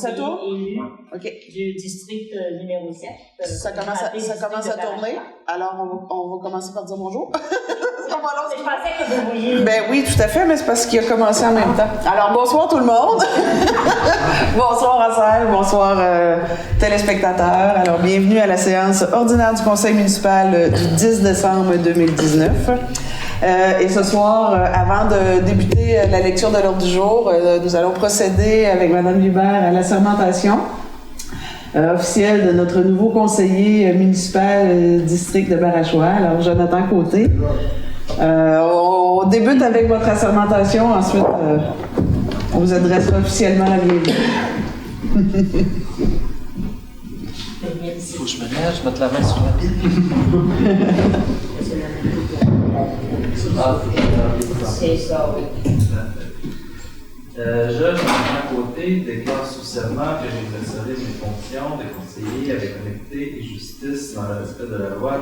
Ça tourne? Élu OK. du district numéro 7. Ça commence à tourner. Alors, on va commencer par dire bonjour. Je pensais que vous vouliez. Ben oui, tout à fait, mais c'est parce qu'il a commencé en même temps. Alors, bonsoir tout le monde. Bonsoir Raphaël, bonsoir téléspectateurs. Alors, bienvenue à la séance ordinaire du Conseil municipal du 10 décembre 2019. Et ce soir, avant de débuter la lecture de l'ordre du jour, nous allons procéder avec Mme Libert à l'assermentation officielle de notre nouveau conseiller municipal district de Barachois, alors Jonathan Côté. On débute avec votre assermentation, ensuite on vous adressera officiellement la bienvenue. Il faut que je me lève, je mette la main sur la Bible. C'est ça, oui. Je, Jonathan Côté, déclare sous serment que j'exercerai mes fonctions de conseiller avec honnêteté et justice dans le respect de la loi,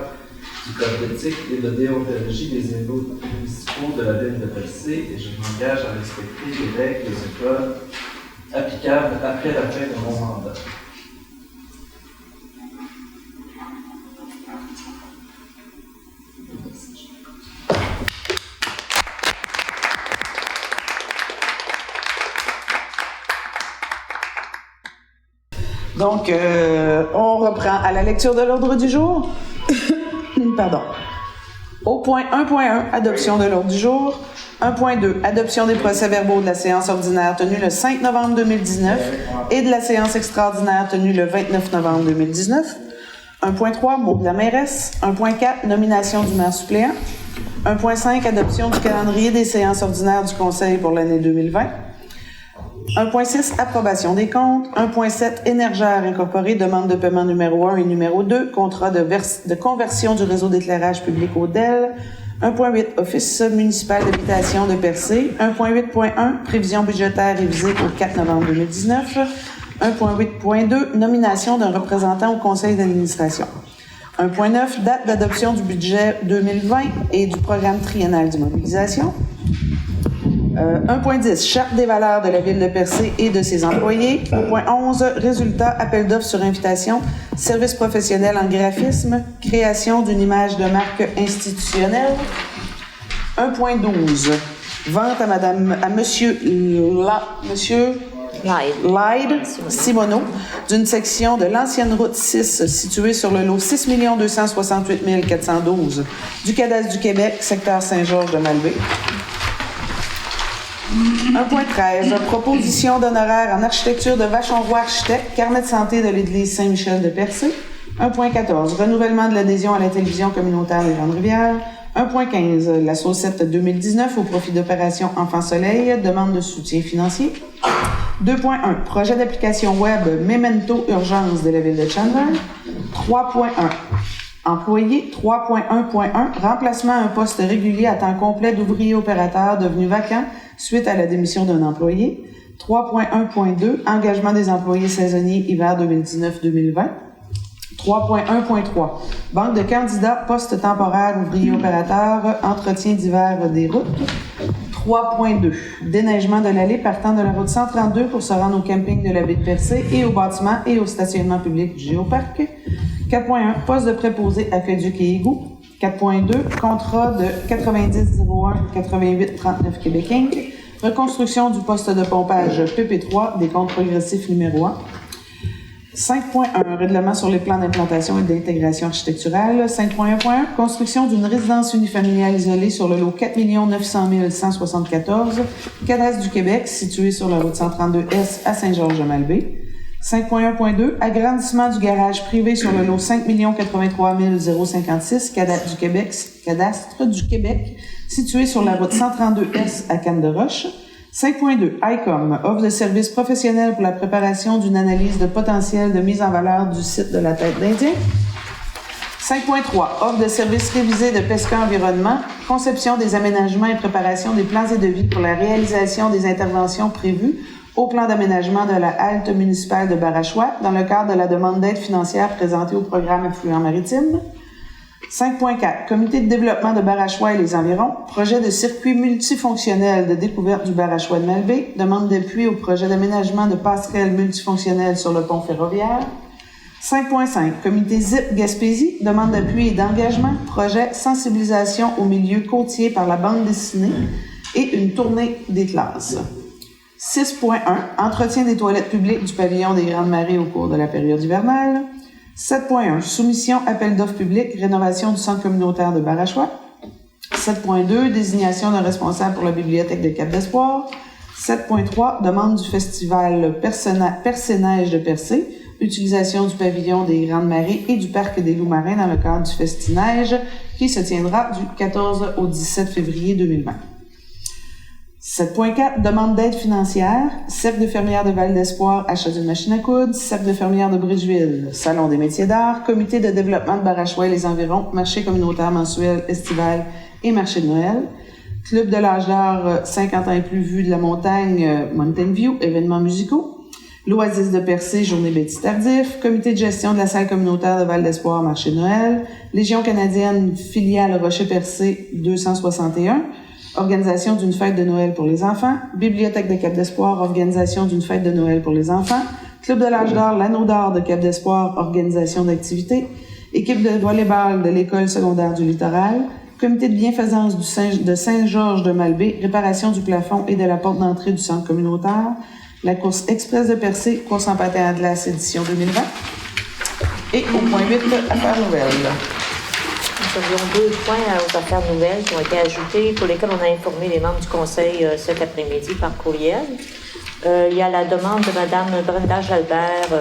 du code d'éthique et de déontologie des élus municipaux de la ville de Percé, et je m'engage à respecter les règles de ce code applicables après la fin de mon mandat. Donc, on reprend à la lecture de l'ordre du jour. Pardon. Au point 1.1, adoption de l'ordre du jour. 1.2, adoption des procès-verbaux de la séance ordinaire tenue le 5 novembre 2019 et de la séance extraordinaire tenue le 29 novembre 2019. 1.3, mot de la mairesse. 1.4, nomination du maire suppléant. 1.5, adoption du calendrier des séances ordinaires du Conseil pour l'année 2020. 1.6, approbation des comptes. 1.7, Énergère Incorporée, demande de paiement numéro 1 et numéro 2, contrat de conversion du réseau d'éclairage public au DEL. 1.8, Office municipal d'habitation de Percé. 1.8.1, prévision budgétaire révisée au 4 novembre 2019. 1.8.2, nomination d'un représentant au conseil d'administration. 1.9, date d'adoption du budget 2020 et du programme triennal d'immobilisation. 1.10, charte des valeurs de la ville de Percé et de ses employés. 1.11, résultat, appel d'offres sur invitation, service professionnel en graphisme, création d'une image de marque institutionnelle. 1.12, vente à monsieur Lyde Simoneau d'une section de l'ancienne route 6 située sur le lot 6 268 412 du cadastre du Québec, secteur Saint-Georges de Malbaie. 1.13, proposition d'honoraires en architecture de Vachon-Roy Architecte, carnet de santé de l'église Saint-Michel de Percé. 1.14, renouvellement de l'adhésion à la télévision communautaire des Grandes-Rivières. 1.15, la saucette 2019 au profit d'Opération Enfant Soleil, demande de soutien financier. 2.1, projet d'application web Memento Urgence de la ville de Chandler. 3.1, employé. 3.1.1, remplacement à un poste régulier à temps complet d'ouvrier opérateur devenu vacant suite à la démission d'un employé. 3.1.2, engagement des employés saisonniers hiver 2019-2020. 3.1.3, banque de candidats, poste temporaire, ouvrier opérateur, entretien d'hiver des routes. 3.2, déneigement de l'allée partant de la route 132 pour se rendre au camping de la baie de Percé et au bâtiment et au stationnement public du Géoparc. 4.1, poste de préposé aqueduc et égout. 4.2, contrat de 9001-8839 Québec Inc. Reconstruction du poste de pompage PP3 des comptes progressifs numéro 1. 5.1, règlement sur les plans d'implantation et d'intégration architecturale. 5.1.1, construction d'une résidence unifamiliale isolée sur le lot 4 900 174, cadastre du Québec, situé sur la route 132S à Saint-Georges-de-Malbaie. 5.1.2, agrandissement du garage privé sur le lot 5 083 056, cadastre du Québec, situé sur la route 132S à Cannes-de-Roche. 5.2, ICOM, offre de services professionnels pour la préparation d'une analyse de potentiel de mise en valeur du site de la Tête d'Indien. 5.3, offre de services révisés de Pesca Environnement, conception des aménagements et préparation des plans et devis pour la réalisation des interventions prévues au plan d'aménagement de la halte municipale de Barachois dans le cadre de la demande d'aide financière présentée au programme Affluents maritimes. 5.4. Comité de développement de Barachois et les environs. Projet de circuit multifonctionnel de découverte du Barachois de Malbaie. Demande d'appui au projet d'aménagement de passerelles multifonctionnelles sur le pont ferroviaire. 5.5. Comité ZIP Gaspésie. Demande d'appui et d'engagement. Projet sensibilisation au milieu côtier par la bande dessinée et une tournée des classes. 6.1. Entretien des toilettes publiques du pavillon des Grandes Marées au cours de la période hivernale. 7.1. Soumission, appel d'offres publiques, rénovation du centre communautaire de Barachois. 7.2. Désignation d'un responsable pour la bibliothèque de Cap-d'Espoir. 7.3. Demande du festival Percé-Neige de Percé. Utilisation du pavillon des Grandes Marées et du parc des Loups Marins dans le cadre du Festi-Neige qui se tiendra du 14 au 17 février 2020. 7.4. Demande d'aide financière. Cercle de fermières de Val d'Espoir, achat d'une machine à coudre. Cercle de fermières de Bridgeville, Salon des métiers d'art. Comité de développement de Barachois et les environs, marché communautaire mensuel, estival et marché de Noël. Club de l'âge d'art 50 ans et plus vue de la montagne, Mountain View, événements musicaux. L'Oasis de Percé, journée Betty Tardif. Comité de gestion de la salle communautaire de Val d'Espoir, marché de Noël. Légion canadienne, filiale Rocher-Percé 261. Organisation d'une fête de Noël pour les enfants. Bibliothèque de Cap-d'Espoir, organisation d'une fête de Noël pour les enfants. Club de l'âge d'art, l'Anneau d'or de Cap-d'Espoir, organisation d'activités. Équipe de volleyball de l'École secondaire du littoral. Comité de bienfaisance de Saint-Georges de Malbaie, réparation du plafond et de la porte d'entrée du centre communautaire. La course express de Percé, course en patin à glace édition 2020. Et au point 8, affaires nouvelles. Nous avions 2 points aux affaires nouvelles qui ont été ajoutés, pour lesquels on a informé les membres du Conseil cet après-midi par courriel. Il y a la demande de Mme Brenda Jalbert,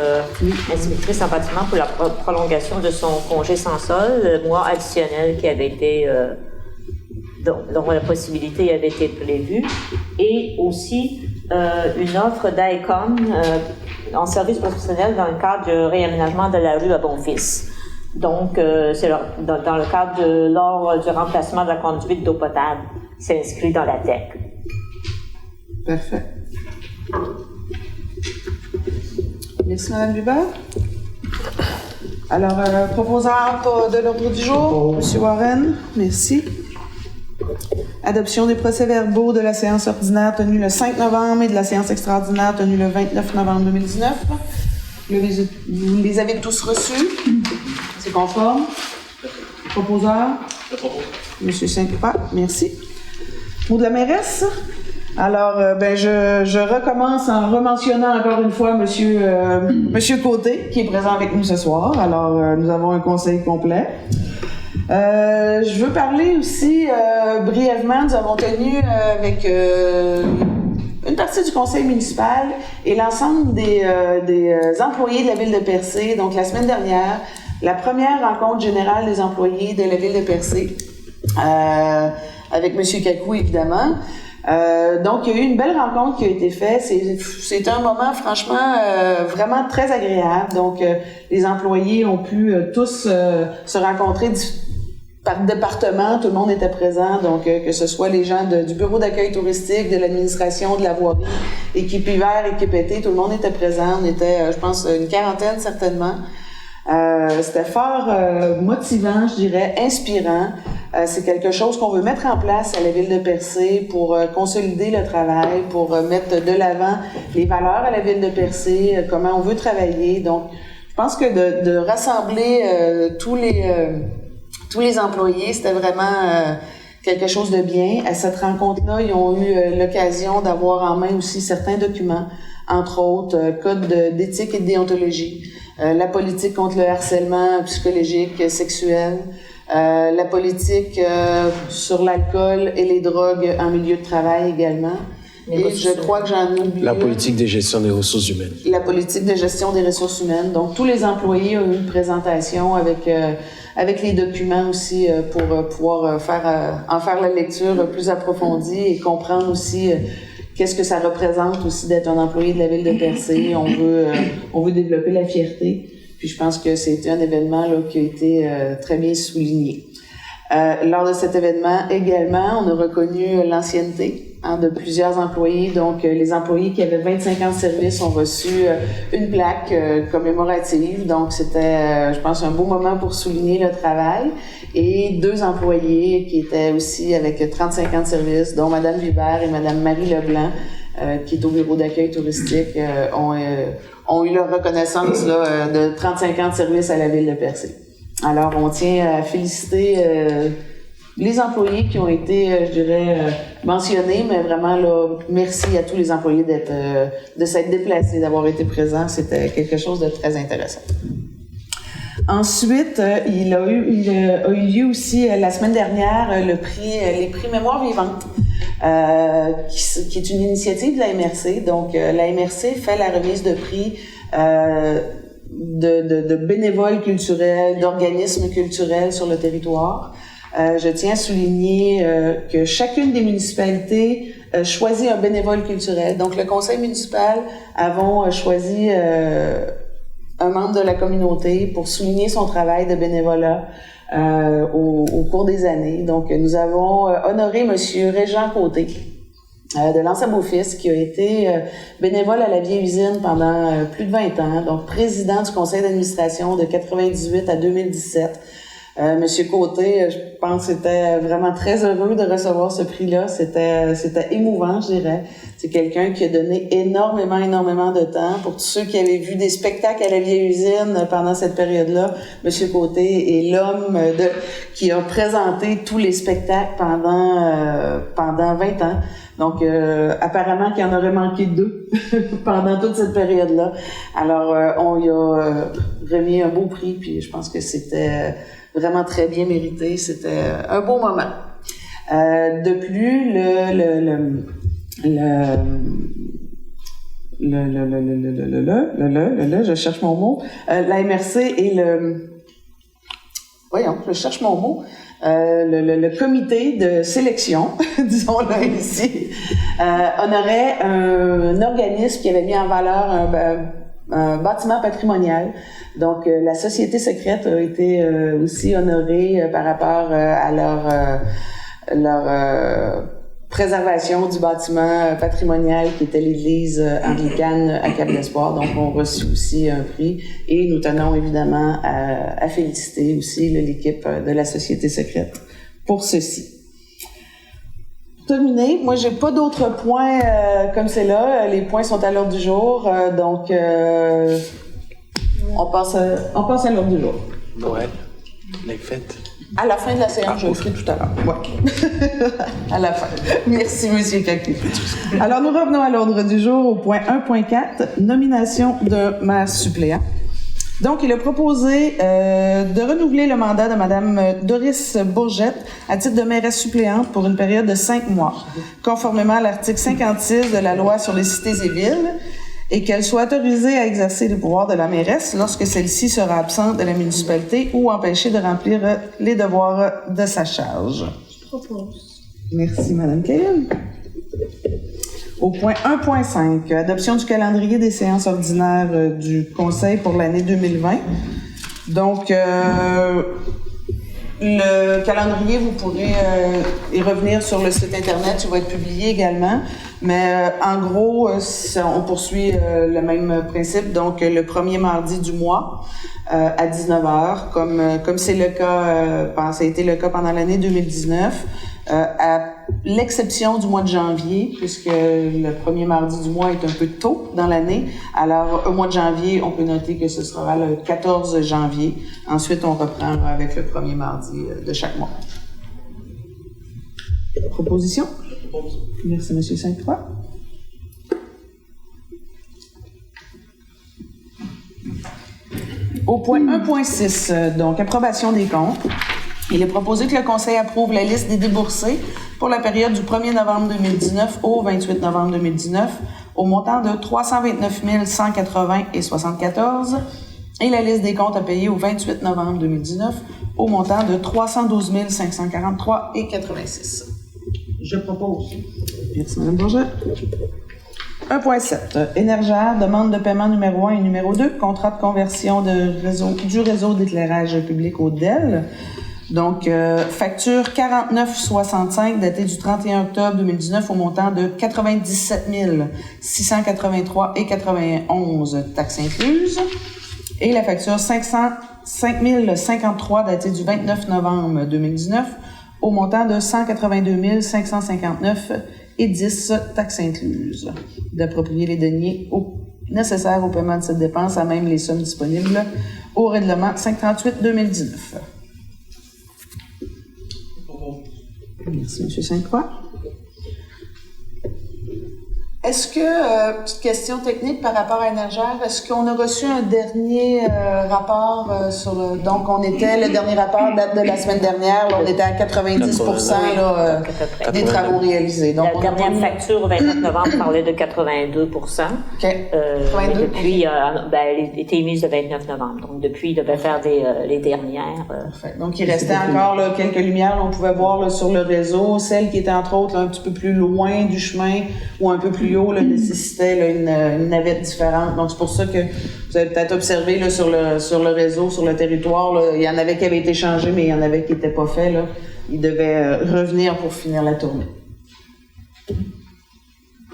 inspectrice en bâtiment, pour la prolongation de son congé sans solde, mois additionnel qui avait été, dont la possibilité avait été prévue, et aussi une offre d'ICOM en service professionnel dans le cadre du réaménagement de la rue à Bonfils. Donc, c'est dans le cadre lors du remplacement de la conduite d'eau potable. C'est inscrit dans la TEC. Parfait. Merci, Mme Hubert. Alors, proposant de l'ordre du jour, M. Warren, merci. Adoption des procès-verbaux de la séance ordinaire tenue le 5 novembre et de la séance extraordinaire tenue le 29 novembre 2019. Vous les avez tous reçus. C'est conforme. Proposeur. Monsieur Saint-Croix, merci. Mot de la mairesse. Alors, je recommence en rementionnant encore une fois Monsieur Côté, qui est présent avec nous ce soir. Alors, nous avons un conseil complet. Je veux parler aussi brièvement, nous avons tenu avec une partie du conseil municipal et l'ensemble des employés de la ville de Percé, donc la semaine dernière, la première rencontre générale des employés de la ville de Percé, avec M. Kakou évidemment. Donc, il y a eu une belle rencontre qui a été faite. C'est un moment, franchement, vraiment très agréable. Donc, les employés ont pu tous se rencontrer par département. Tout le monde était présent. Donc, que ce soit les gens du bureau d'accueil touristique, de l'administration, de la voirie, équipe hiver, équipe été, tout le monde était présent. On était, je pense, une quarantaine certainement. C'était fort motivant, je dirais, inspirant. C'est quelque chose qu'on veut mettre en place à la ville de Percé pour consolider le travail, pour mettre de l'avant les valeurs à la ville de Percé, comment on veut travailler. Donc, je pense que de rassembler tous les employés, c'était vraiment quelque chose de bien. À cette rencontre-là, ils ont eu l'occasion d'avoir en main aussi certains documents, entre autres code d'éthique et de déontologie, la politique contre le harcèlement psychologique, sexuel, la politique sur l'alcool et les drogues en milieu de travail également. Et je crois que j'en oublie. La politique de gestion des ressources humaines. La politique de gestion des ressources humaines. Donc, tous les employés ont eu une présentation avec les documents aussi pour pouvoir en faire la lecture plus approfondie et comprendre aussi qu'est-ce que ça représente aussi d'être un employé de la ville de Percé. On veut développer la fierté. Puis je pense que c'était un événement là, qui a été très bien souligné. Lors de cet événement également, on a reconnu l'ancienneté. de plusieurs employés. Donc, les employés qui avaient 25 ans de service ont reçu une plaque commémorative. Donc, c'était, je pense, un beau moment pour souligner le travail. Et 2 employés qui étaient aussi avec 35 ans de service, dont Mme Vibert et Mme Marie Leblanc, qui est au bureau d'accueil touristique, ont eu leur reconnaissance là, de 35 ans de service à la ville de Percé. Alors, on tient à féliciter les employés qui ont été, je dirais, mentionnés, mais vraiment, là, merci à tous les employés de s'être déplacés, d'avoir été présents. C'était quelque chose de très intéressant. Ensuite, il a eu lieu aussi la semaine dernière les prix Mémoire vivante, qui est une initiative de la MRC. Donc, la MRC fait la remise de prix de bénévoles culturels, d'organismes culturels sur le territoire. Je tiens à souligner que chacune des municipalités choisit un bénévole culturel. Donc, le conseil municipal avons choisi un membre de la communauté pour souligner son travail de bénévolat au cours des années. Donc, nous avons honoré Monsieur Régent Côté de l'Anse-à-Beaufils, qui a été bénévole à la vieille usine pendant plus de 20 ans, donc président du conseil d'administration de 98 à 2017. Monsieur Côté, je pense, était vraiment très heureux de recevoir ce prix-là. C'était émouvant, je dirais. C'est quelqu'un qui a donné énormément de temps. Pour tous ceux qui avaient vu des spectacles à la vieille usine pendant cette période-là, Monsieur Côté est l'homme qui a présenté tous les spectacles pendant 20 ans. Donc, apparemment qu'il y en aurait manqué 2 pendant toute cette période-là. Alors, on lui a remis un beau prix, puis je pense que c'était vraiment très bien mérité. C'était un beau moment. De plus, je cherche mon mot. La MRC et je cherche mon mot. Le comité de sélection, disons-le ici, honorait un organisme qui avait mis en valeur un bâtiment patrimonial. Donc, la Société secrète a été aussi honorée par rapport à leur préservation du bâtiment patrimonial qui était l'église anglicane à Cap-d'Espoir. Donc, on a reçu aussi un prix et nous tenons évidemment à féliciter aussi l'équipe de la Société secrète pour ceci. Pour terminer, moi, j'ai pas d'autres points comme c'est là. Les points sont à l'ordre du jour, donc on passe à l'ordre du jour. Noël, les fêtes. À la fin de la séance, je le ferai tout à l'heure. Ouais. À la fin. Merci, M. Cacu. Alors, nous revenons à l'ordre du jour au point 1.4, nomination de maire suppléant. Donc, il a proposé de renouveler le mandat de Mme Doris Bourgette à titre de mairesse suppléante pour une période de 5 mois, conformément à l'article 56 de la loi sur les cités et villes, et qu'elle soit autorisée à exercer le pouvoir de la mairesse lorsque celle-ci sera absente de la municipalité ou empêchée de remplir les devoirs de sa charge. Je propose. Merci, Mme Cahill. Au point 1.5, adoption du calendrier des séances ordinaires du Conseil pour l'année 2020. Donc, le calendrier, vous pourrez y revenir sur le site Internet, il va être publié également. Mais en gros, on poursuit le même principe, donc le premier mardi du mois à 19h, comme c'est le cas, ça a été le cas pendant l'année 2019, à l'exception du mois de janvier, puisque le premier mardi du mois est un peu tôt dans l'année. Alors, au mois de janvier, on peut noter que ce sera le 14 janvier. Ensuite, on reprend avec le premier mardi de chaque mois. Proposition? Merci, M. Sainte-Croix. Au point 1.6, donc approbation des comptes, il est proposé que le Conseil approuve la liste des déboursés pour la période du 1er novembre 2019 au 28 novembre 2019 au montant de 329 180,74 et la liste des comptes à payer au 28 novembre 2019 au montant de 312 543,86. Je propose. Merci, Mme Bourget. 1.7. Énergère, demande de paiement numéro 1 et numéro 2, contrat de conversion du réseau d'éclairage public au DEL. Donc, facture 49,65 datée du 31 octobre 2019 au montant de 97 683,91 taxes incluses. Et la facture 5053 datée du 29 novembre 2019 au montant de 182 559,10 taxes incluses. D'approprier les deniers nécessaires au paiement de cette dépense à même les sommes disponibles au règlement 538-2019. Merci, M. Sainte-Croix. Est-ce que, petite question technique par rapport à Énergère, est-ce qu'on a reçu un dernier rapport sur le... Donc, le dernier rapport date de la semaine dernière, là, on était à 90% là, des travaux réalisés. Donc, la dernière facture au 29 novembre parlait de 82%. OK. 82. Depuis, elle était émise le 29 novembre. Donc, depuis, il devait faire les dernières. Parfait. Donc, il restait encore là, quelques lumières. Là, on pouvait voir là, sur le réseau, celle qui était entre autres là, un petit peu plus loin du chemin ou un peu plus haut, là, nécessitait là, une navette différente. Donc, c'est pour ça que vous avez peut-être observé là, sur le réseau, sur le territoire, là, il y en avait qui avaient été changés, mais il y en avait qui n'étaient pas faits. Là. Ils devaient revenir pour finir la tournée.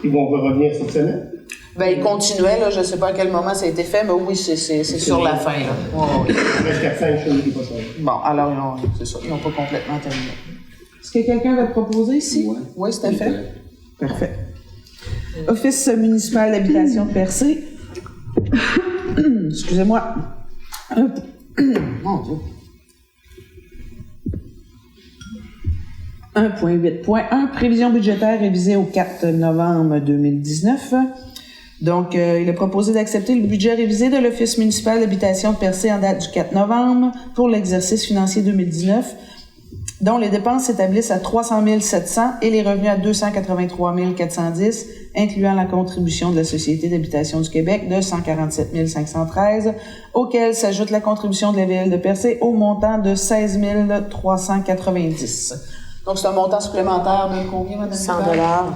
Ils vont revenir cette semaine? Ben, ils continuaient, là, je ne sais pas à quel moment ça a été fait, mais oui, c'est sur la fin. Là. Oh, oui. Il reste 4-5 choses qui ne sont pas changées. Bon, alors, c'est ça, ils n'ont pas complètement terminé. Est-ce que quelqu'un va te proposer ici? Oui, c'était fait. Parfait. Office municipal d'habitation de Percé. Excusez-moi. Mon Dieu. 1.8.1, prévision budgétaire révisée au 4 novembre 2019. Donc, il est proposé d'accepter le budget révisé de l'Office municipal d'habitation de Percé en date du 4 novembre pour l'exercice financier 2019, dont les dépenses s'établissent à 300 700 et les revenus à 283 410, incluant la contribution de la Société d'habitation du Québec de 147 513, auquel s'ajoute la contribution de la Ville de Percé au montant de 16 390. Donc, c'est un montant supplémentaire de combien, Mme 100 $.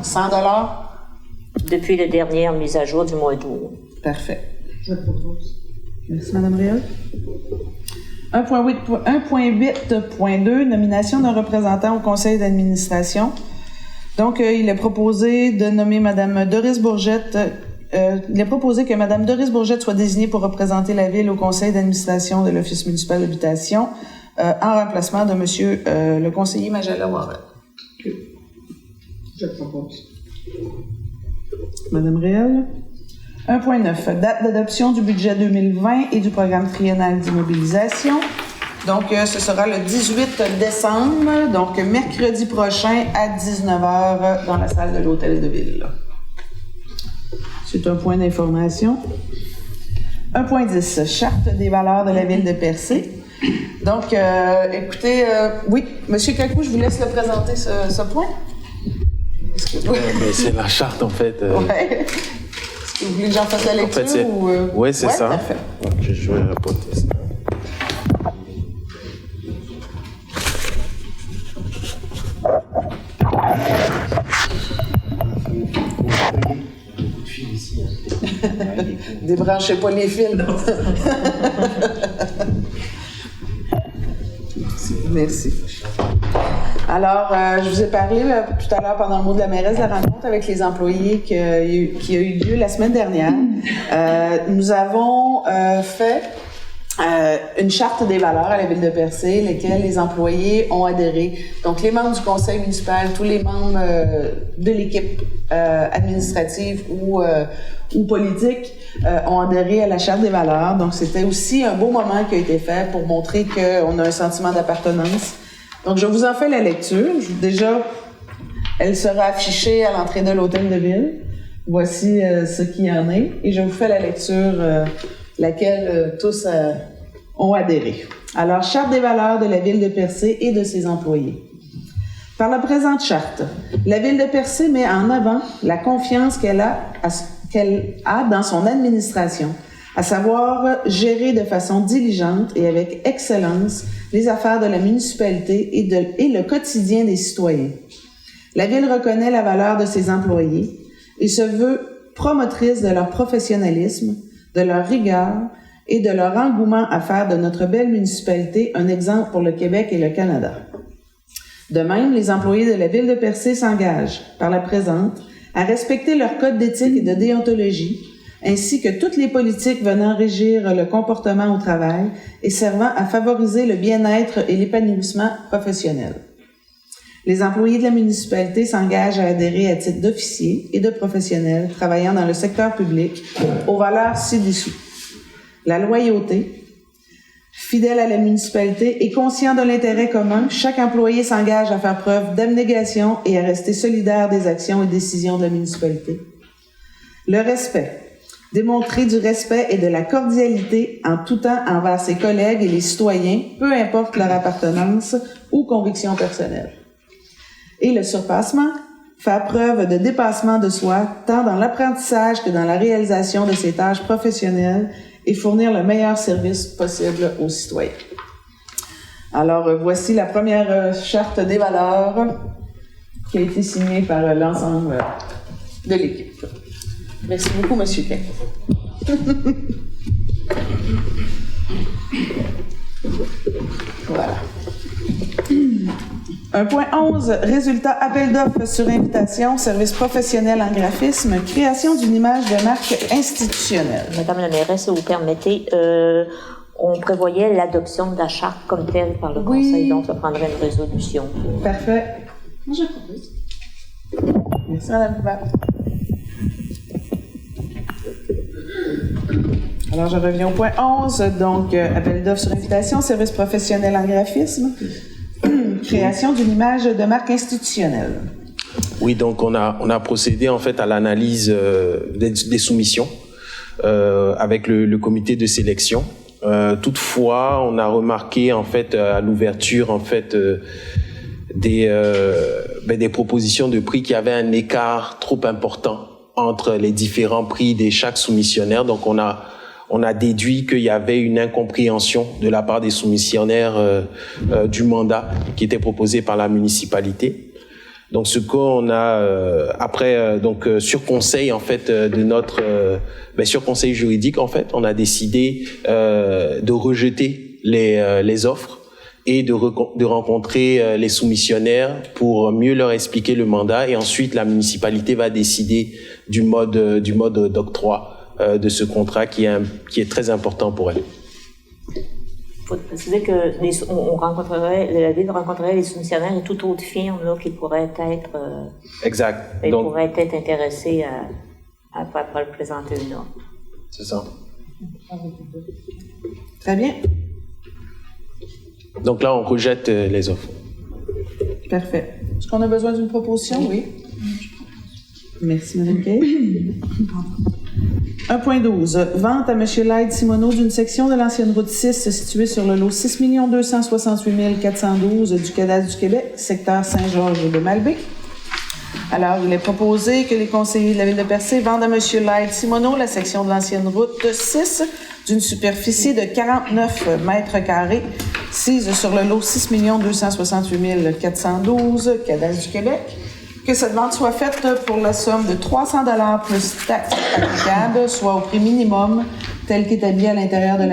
100 $? Depuis la dernière mise à jour du mois d'août. Parfait. Je propose. Merci, Mme Réal. 1.8.2, nomination d'un représentant au conseil d'administration. Donc, il est proposé de nommer Mme Doris Bourgette. Il est proposé que Mme Doris Bourgette soit désignée pour représenter la Ville au conseil d'administration de l'Office municipal d'habitation en remplacement de Monsieur le conseiller Majella Warren. Je propose. Madame Réal. 1.9. Date d'adoption du budget 2020 et du programme triennal d'immobilisation. Donc, ce sera le 18 décembre, donc mercredi prochain à 19h dans la salle de l'Hôtel de Ville. C'est un point d'information. 1.10. Charte des valeurs de la Ville de Percé. Donc, écoutez, oui, M. Kakou, je vous laisse le présenter, ce point. Mais c'est la charte, en fait. Ouais. Est-ce que vous voulez que j'en fasse la lecture? En fait, oui, c'est ça. Parfait. Donc, je vais rapporter ça. Débranchez pas les fils. Merci. Alors, je vous ai parlé tout à l'heure pendant le mot de la mairesse de la rencontre avec les employés qui a eu lieu la semaine dernière. Nous avons fait une charte des valeurs à la Ville de Percé, lesquelles les employés ont adhéré. Donc, les membres du conseil municipal, tous les membres de l'équipe administrative ou politique ont adhéré à la charte des valeurs. Donc, c'était aussi un beau moment qui a été fait pour montrer qu'on a un sentiment d'appartenance. Donc, je vous en fais la lecture. Déjà, elle sera affichée à l'entrée de l'Hôtel de Ville. Voici ce qu'il y en est. Et je vous fais la lecture, laquelle tous ont adhéré. Alors, charte des valeurs de la Ville de Percé et de ses employés. Par la présente charte, la Ville de Percé met en avant la confiance qu'elle a dans son administration, à savoir gérer de façon diligente et avec excellence les affaires de la municipalité et le quotidien des citoyens. La Ville reconnaît la valeur de ses employés et se veut promotrice de leur professionnalisme, de leur rigueur et de leur engouement à faire de notre belle municipalité un exemple pour le Québec et le Canada. De même, les employés de la Ville de Percé s'engagent, par la présente, à respecter leur code d'éthique et de déontologie, ainsi que toutes les politiques venant régir le comportement au travail et servant à favoriser le bien-être et l'épanouissement professionnel. Les employés de la municipalité s'engagent à adhérer à titre d'officiers et de professionnels travaillant dans le secteur public aux valeurs ci-dessous. La loyauté, fidèle à la municipalité et conscient de l'intérêt commun, chaque employé s'engage à faire preuve d'abnégation et à rester solidaire des actions et décisions de la municipalité. Le respect. Démontrer du respect et de la cordialité en tout temps envers ses collègues et les citoyens, peu importe leur appartenance ou conviction personnelle. Et le surpassement. Faire preuve de dépassement de soi, tant dans l'apprentissage que dans la réalisation de ses tâches professionnelles et fournir le meilleur service possible aux citoyens. Alors, voici la première charte des valeurs qui a été signée par l'ensemble de l'équipe. Merci beaucoup, M. Quin. Voilà. 1.11, résultat appel d'offres sur invitation, service professionnel en graphisme, création d'une image de marque institutionnelle. Madame la mairesse, si vous permettez, on prévoyait l'adoption de la charte comme telle par le Conseil, donc ça prendrait une résolution. Parfait. Moi, je propose. Merci, Madame Bouvard. Alors, je reviens au point 11, donc appel d'offres sur invitation, service professionnel en graphisme. Création d'une image de marque institutionnelle. Oui, donc on a procédé en fait à l'analyse des soumissions avec le comité de sélection. Toutefois, on a remarqué en fait à l'ouverture en fait des propositions de prix qui avaient un écart trop important entre les différents prix de chaque soumissionnaire. Donc on a déduit qu'il y avait une incompréhension de la part des soumissionnaires du mandat qui était proposé par la municipalité. Donc ce qu'on a après sur conseil en fait de notre sur conseil juridique en fait, on a décidé de rejeter les offres et de rencontrer les soumissionnaires pour mieux leur expliquer le mandat, et ensuite la municipalité va décider du mode d'octroi de ce contrat qui est très important pour elle. Il faut préciser que la Ville rencontrerait les soumissionnaires et toute autre firme là, qui pourrait être exact. Donc, pourrait être intéressée à le présenter une offre. C'est ça. Très bien. Donc là, on rejette les offres. Parfait. Est-ce qu'on a besoin d'une proposition? Oui. Merci, Mme Kay. 1.12. Vente à M. Laide Simoneau d'une section de l'ancienne route 6 située sur le lot 6 268 412 du cadastre du Québec, secteur Saint-Georges-de-Malbaie. Alors, il est proposé que les conseillers de la Ville de Percé vendent à M. Laide Simoneau la section de l'ancienne route 6 d'une superficie de 49 mètres carrés, sise sur le lot 6 268 412 cadastre du Québec. Que cette vente soit faite pour la somme de 300 $ plus taxes applicables, soit au prix minimum tel qu'établi à l'intérieur de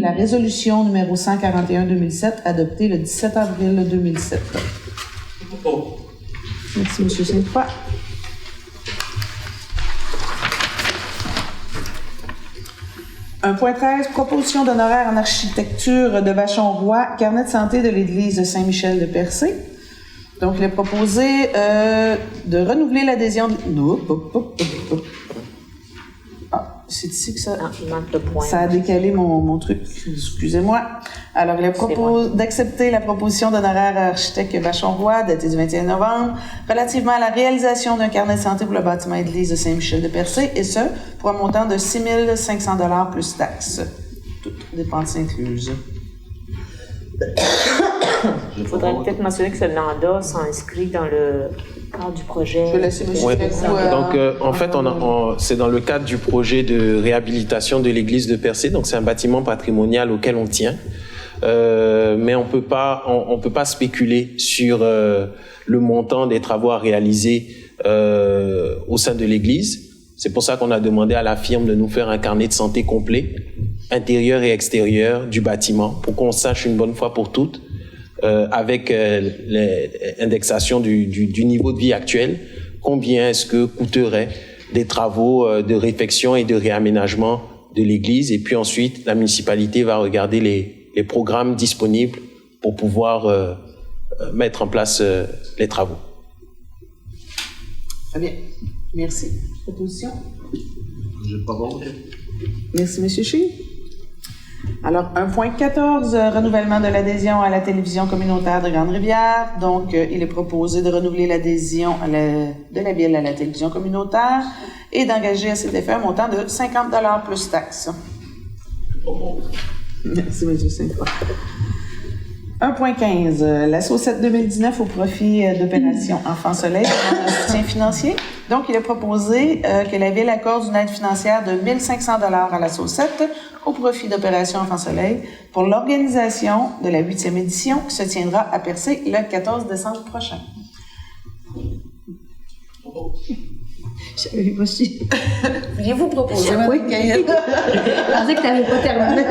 la résolution numéro 141-2007, adoptée le 17 avril 2007. Merci, M. Sainte-Foy. Un point 13, proposition d'honoraires en architecture de Vachon-Roy, carnet de santé de l'Église de Saint-Michel de Percé. Donc, il est proposé de renouveler l'adhésion de... Ah, c'est ici que ça... Non, il manque le point. Ça a décalé mon truc. Excusez-moi. Alors, il propose d'accepter la proposition d'honoraire architecte Vachon-Roy, datée du 21 novembre, relativement à la réalisation d'un carnet de santé pour le bâtiment église de Saint-Michel de Percé, et ce, pour un montant de 6 500 $ plus taxes, toutes dépenses incluses. Il faudrait peut-être mentionner que ce mandat s'inscrit dans le cadre du projet. Je vais laisser M. Frévoux. Donc, en fait, c'est dans le cadre du projet de réhabilitation de l'église de Percé. Donc, c'est un bâtiment patrimonial auquel on tient. Mais on peut pas spéculer sur le montant des travaux à réaliser au sein de l'église. C'est pour ça qu'on a demandé à la firme de nous faire un carnet de santé complet intérieure et extérieure du bâtiment pour qu'on sache une bonne fois pour toutes, avec l'indexation du niveau de vie actuel, combien est-ce que coûterait des travaux de réfection et de réaménagement de l'église. Et puis ensuite, la municipalité va regarder les programmes disponibles pour pouvoir mettre en place les travaux. Très bien. Merci. Proposition? Je propose. Merci, M. Chi. Alors, 1.14, renouvellement de l'adhésion à la télévision communautaire de Grande-Rivière. Donc, il est proposé de renouveler l'adhésion de la ville à la télévision communautaire et d'engager à cet effet un montant de 50 $ plus taxes. Merci, M. Saint-Croix. 1.15, la SO7 2019 au profit d'Opération Enfants Soleil demande un soutien financier. Donc, il est proposé que la Ville accorde une aide financière de 1 500 $ à la SO7 au profit d'Opération Enfants Soleil pour l'organisation de la 8e édition qui se tiendra à Percé le 14 décembre prochain. Je aussi. Vouliez-vous proposer, Mme Cahill? Je pensais que tu n'avais pas terminé.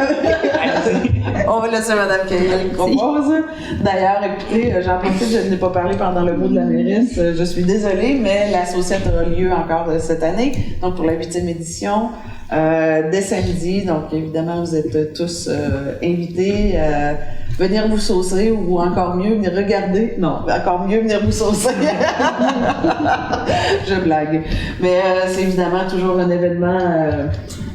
On va laisser Mme Cahill propose. D'ailleurs, écoutez, j'en profite, je n'ai pas parlé pendant le mot de la mairesse. Je suis désolée, mais la SO7 aura lieu encore cette année, donc pour la 8e édition, dès samedi. Donc, évidemment, vous êtes tous invités à venir vous saucer ou encore mieux, venir regarder. Non, encore mieux, venir vous saucer. Je blague. Mais c'est évidemment toujours un événement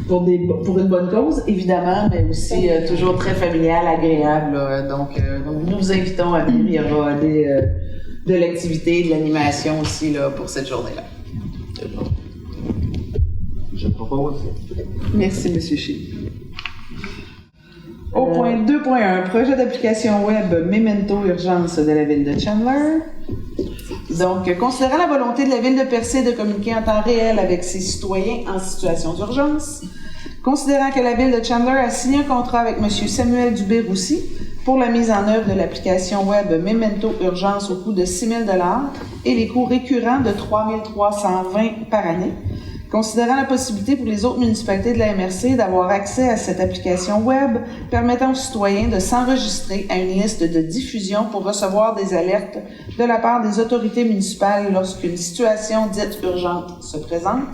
pour une bonne cause, évidemment, mais aussi toujours très familial, agréable. Donc, nous vous invitons à venir. Il y aura de l'activité, de l'animation aussi là, pour cette journée-là. Je propose. Merci, M. Chi. Au point 2.1, projet d'application web Memento Urgence de la ville de Chandler. Donc, considérant la volonté de la ville de Percé de communiquer en temps réel avec ses citoyens en situation d'urgence, considérant que la ville de Chandler a signé un contrat avec M. Samuel Dubé-Roussy pour la mise en œuvre de l'application web Memento Urgence au coût de 6 000 $ et les coûts récurrents de 3 320 par année, considérant la possibilité pour les autres municipalités de la MRC d'avoir accès à cette application web permettant aux citoyens de s'enregistrer à une liste de diffusion pour recevoir des alertes de la part des autorités municipales lorsqu'une situation dite urgente se présente.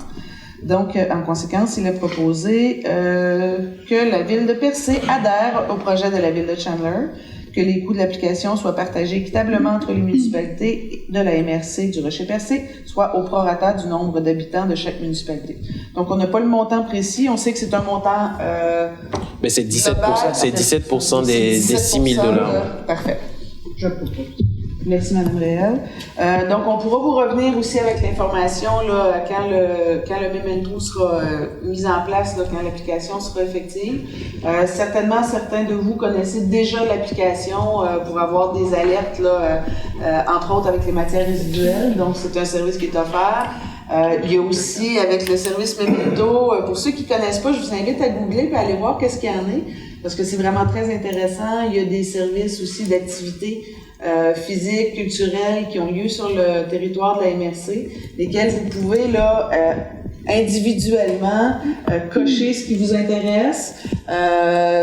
Donc, en conséquence, il est proposé que la ville de Percé adhère au projet de la ville de Chandler, que les coûts de l'application soient partagés équitablement entre les municipalités de la MRC du Rocher-Percé, soit au prorata du nombre d'habitants de chaque municipalité. Donc, on n'a pas le montant précis. On sait que c'est un montant mais c'est 17%, global, c'est 17% des 6 000 $. Parfait. Je propose. Merci, Mme Réal. Donc, on pourra vous revenir aussi avec l'information là, quand le Memento sera mis en place, là, quand l'application sera effective. Certainement, certains de vous connaissez déjà l'application pour avoir des alertes, là, entre autres avec les matières résiduelles. Donc, c'est un service qui est offert. Il y a aussi, avec le service Memento, pour ceux qui ne connaissent pas, je vous invite à googler et à aller voir qu'est-ce qu'il y en est, parce que c'est vraiment très intéressant. Il y a des services aussi d'activités physiques, culturelles qui ont lieu sur le territoire de la MRC, lesquels vous pouvez là individuellement cocher ce qui vous intéresse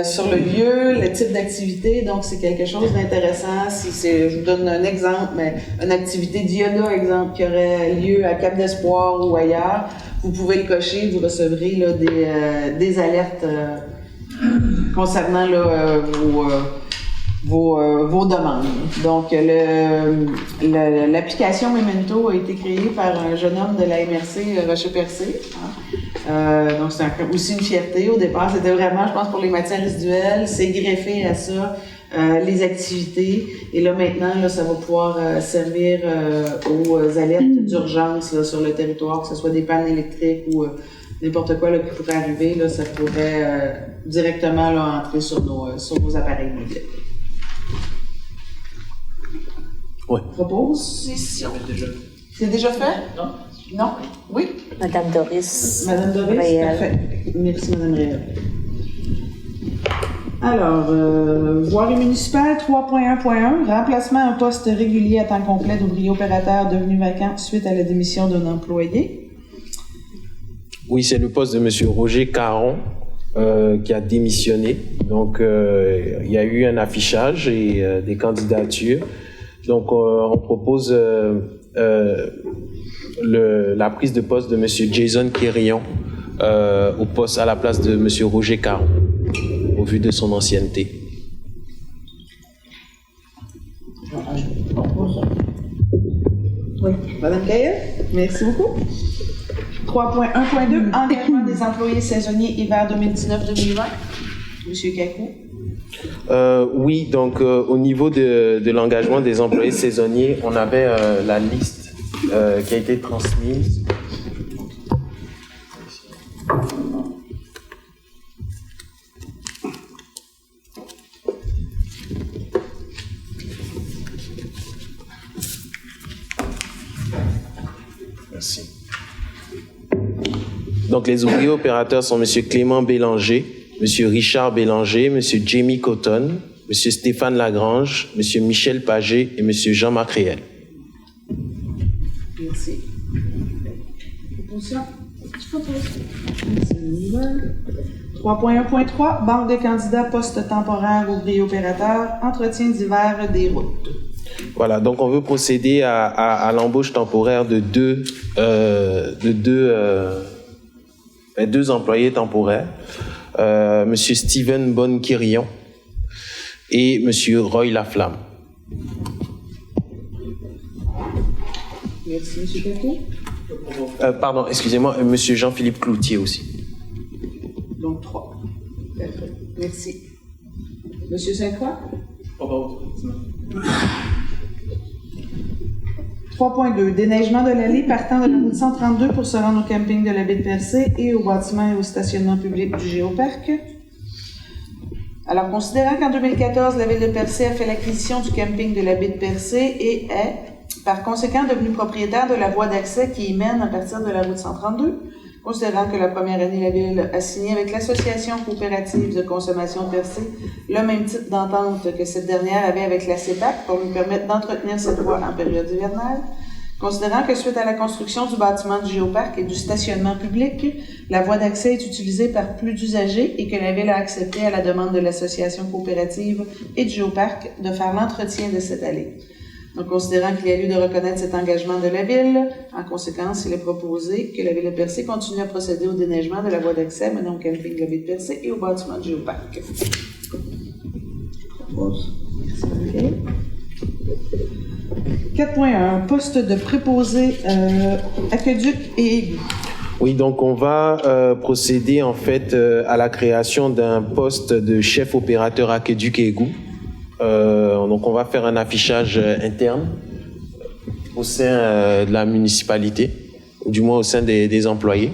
sur le lieu, le type d'activité. Donc c'est quelque chose d'intéressant. Je vous donne un exemple, mais une activité d'yoga, exemple, qui aurait lieu à Cap d'Espoir ou ailleurs, vous pouvez le cocher, vous recevrez là des alertes concernant là, vos demandes. Donc, l'application Memento a été créée par un jeune homme de la MRC Rocher-Percé. Donc, c'est aussi une fierté. Au départ, c'était vraiment, je pense, pour les matières résiduelles. C'est greffé à ça, les activités. Et là, maintenant, là, ça va pouvoir servir aux alertes d'urgence là, sur le territoire, que ce soit des pannes électriques ou n'importe quoi là, qui pourrait arriver. Là, ça pourrait directement là, entrer sur nos appareils mobiles. Ouais. Proposition. C'est déjà fait? Non. Non? Oui? Madame Doris. Madame Doris, Réal. parfait. Merci, Madame Réal. Alors, voirie municipale 3.1.1, remplacement à un poste régulier à temps complet d'ouvrier opérateur devenu vacant suite à la démission d'un employé. Oui, c'est le poste de M. Roger Caron qui a démissionné. Donc, il y a eu un affichage et des candidatures. Donc, on propose la prise de poste de Monsieur Jason Quérillon au poste à la place de Monsieur Roger Caron, au vu de son ancienneté. Oui, Madame Gaëlle, merci beaucoup. 3.1.2, engagement des employés saisonniers hiver 2019-2020. Monsieur Kakou. Oui, donc au niveau de l'engagement des employés saisonniers, on avait la liste qui a été transmise. Merci. Donc les ouvriers opérateurs sont M. Clément Bélanger, M. Richard Bélanger, M. Jamie Cotton, M. Stéphane Lagrange, M. Michel Paget et M. Jean-Marc Réel. Merci. Proposition? Merci, on y va. 3.1.3, banque de candidats poste temporaire ouvriers opérateurs, entretien d'hiver des routes. Voilà, donc on veut procéder à l'embauche temporaire de deux employés temporaires, Monsieur Steven Bonne-Quirillon et Monsieur Roy Laflamme. Merci, Monsieur Kakou. Pardon, excusez-moi, Monsieur Jean-Philippe Cloutier aussi. Donc 3. Parfait. Merci. Monsieur Sainte-Croix? 3.2. Déneigement de l'allée partant de la route 132 pour se rendre au camping de la baie de Percé et au bâtiment et au stationnement public du Géoparc. Alors, considérant qu'en 2014, la ville de Percé a fait l'acquisition du camping de la baie de Percé et est, par conséquent, devenue propriétaire de la voie d'accès qui y mène à partir de la route 132, considérant que la première année, la ville a signé avec l'Association coopérative de consommation de Percé le même type d'entente que cette dernière avait avec la CEPAC pour lui permettre d'entretenir cette voie en période hivernale. Considérant que suite à la construction du bâtiment du Géoparc et du stationnement public, la voie d'accès est utilisée par plus d'usagers et que la ville a accepté à la demande de l'Association coopérative et du Géoparc de faire l'entretien de cette allée. Donc, considérant qu'il y a lieu de reconnaître cet engagement de la Ville, en conséquence, il est proposé que la Ville de Percé continue à procéder au déneigement de la voie d'accès menant au camping de la Baie de Percé et au bâtiment du Géoparc. Merci. 4.1. Poste de préposé aqueduc et égout. Oui, donc on va procéder en fait à la création d'un poste de chef opérateur aqueduc et égout. Donc on va faire un affichage interne au sein de la municipalité, ou du moins au sein des employés.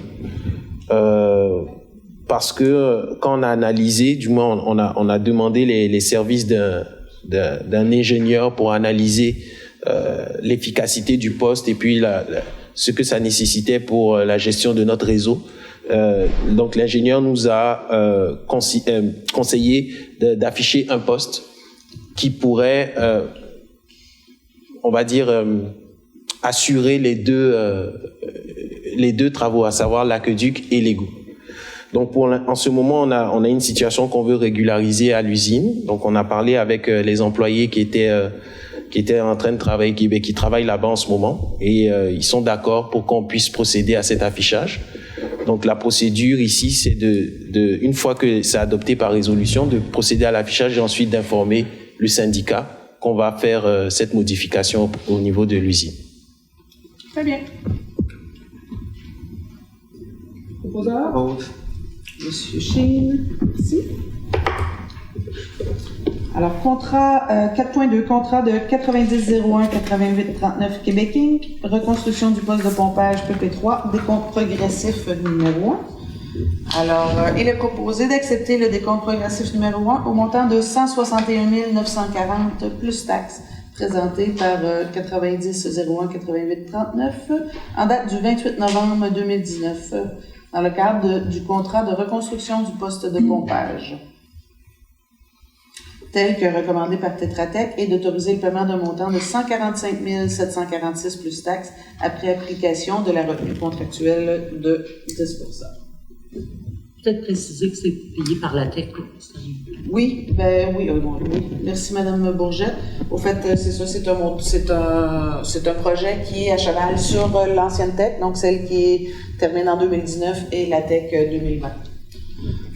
Parce que quand on a analysé, du moins on a demandé les services d'un ingénieur pour analyser l'efficacité du poste et puis ce que ça nécessitait pour la gestion de notre réseau. Donc l'ingénieur nous a conseillé d'afficher un poste qui pourrait, on va dire, assurer les deux travaux, à savoir l'aqueduc et l'égout. Donc en ce moment, on a une situation qu'on veut régulariser à l'usine. Donc on a parlé avec les employés qui étaient en train de travailler, qui travaillent là-bas en ce moment, et ils sont d'accord pour qu'on puisse procéder à cet affichage. Donc la procédure ici, c'est une fois que c'est adopté par résolution, de procéder à l'affichage et ensuite d'informer le syndicat qu'on va faire cette modification au niveau de l'usine. Très bien. Proposeur? Monsieur Chine, merci. Alors, contrat 4.2, contrat de 9001-8839 Québec Inc., reconstruction du poste de pompage PP3, décompte progressif numéro 1. Alors, il est proposé d'accepter le décompte progressif numéro 1 au montant de 161 940 plus taxes, présenté par 9001-8839 en date du 28 novembre 2019, dans le cadre du contrat de reconstruction du poste de pompage, tel que recommandé par Tetra Tech, et d'autoriser le paiement d'un montant de 145 746 plus taxes après application de la retenue contractuelle de 10 %. Peut-être préciser que c'est payé par la TEC. Oui, oui. Merci Madame Bourgette. Au fait, c'est ça, c'est un projet qui est à cheval sur l'ancienne TEC, donc celle qui est terminée en 2019 et la TEC 2020.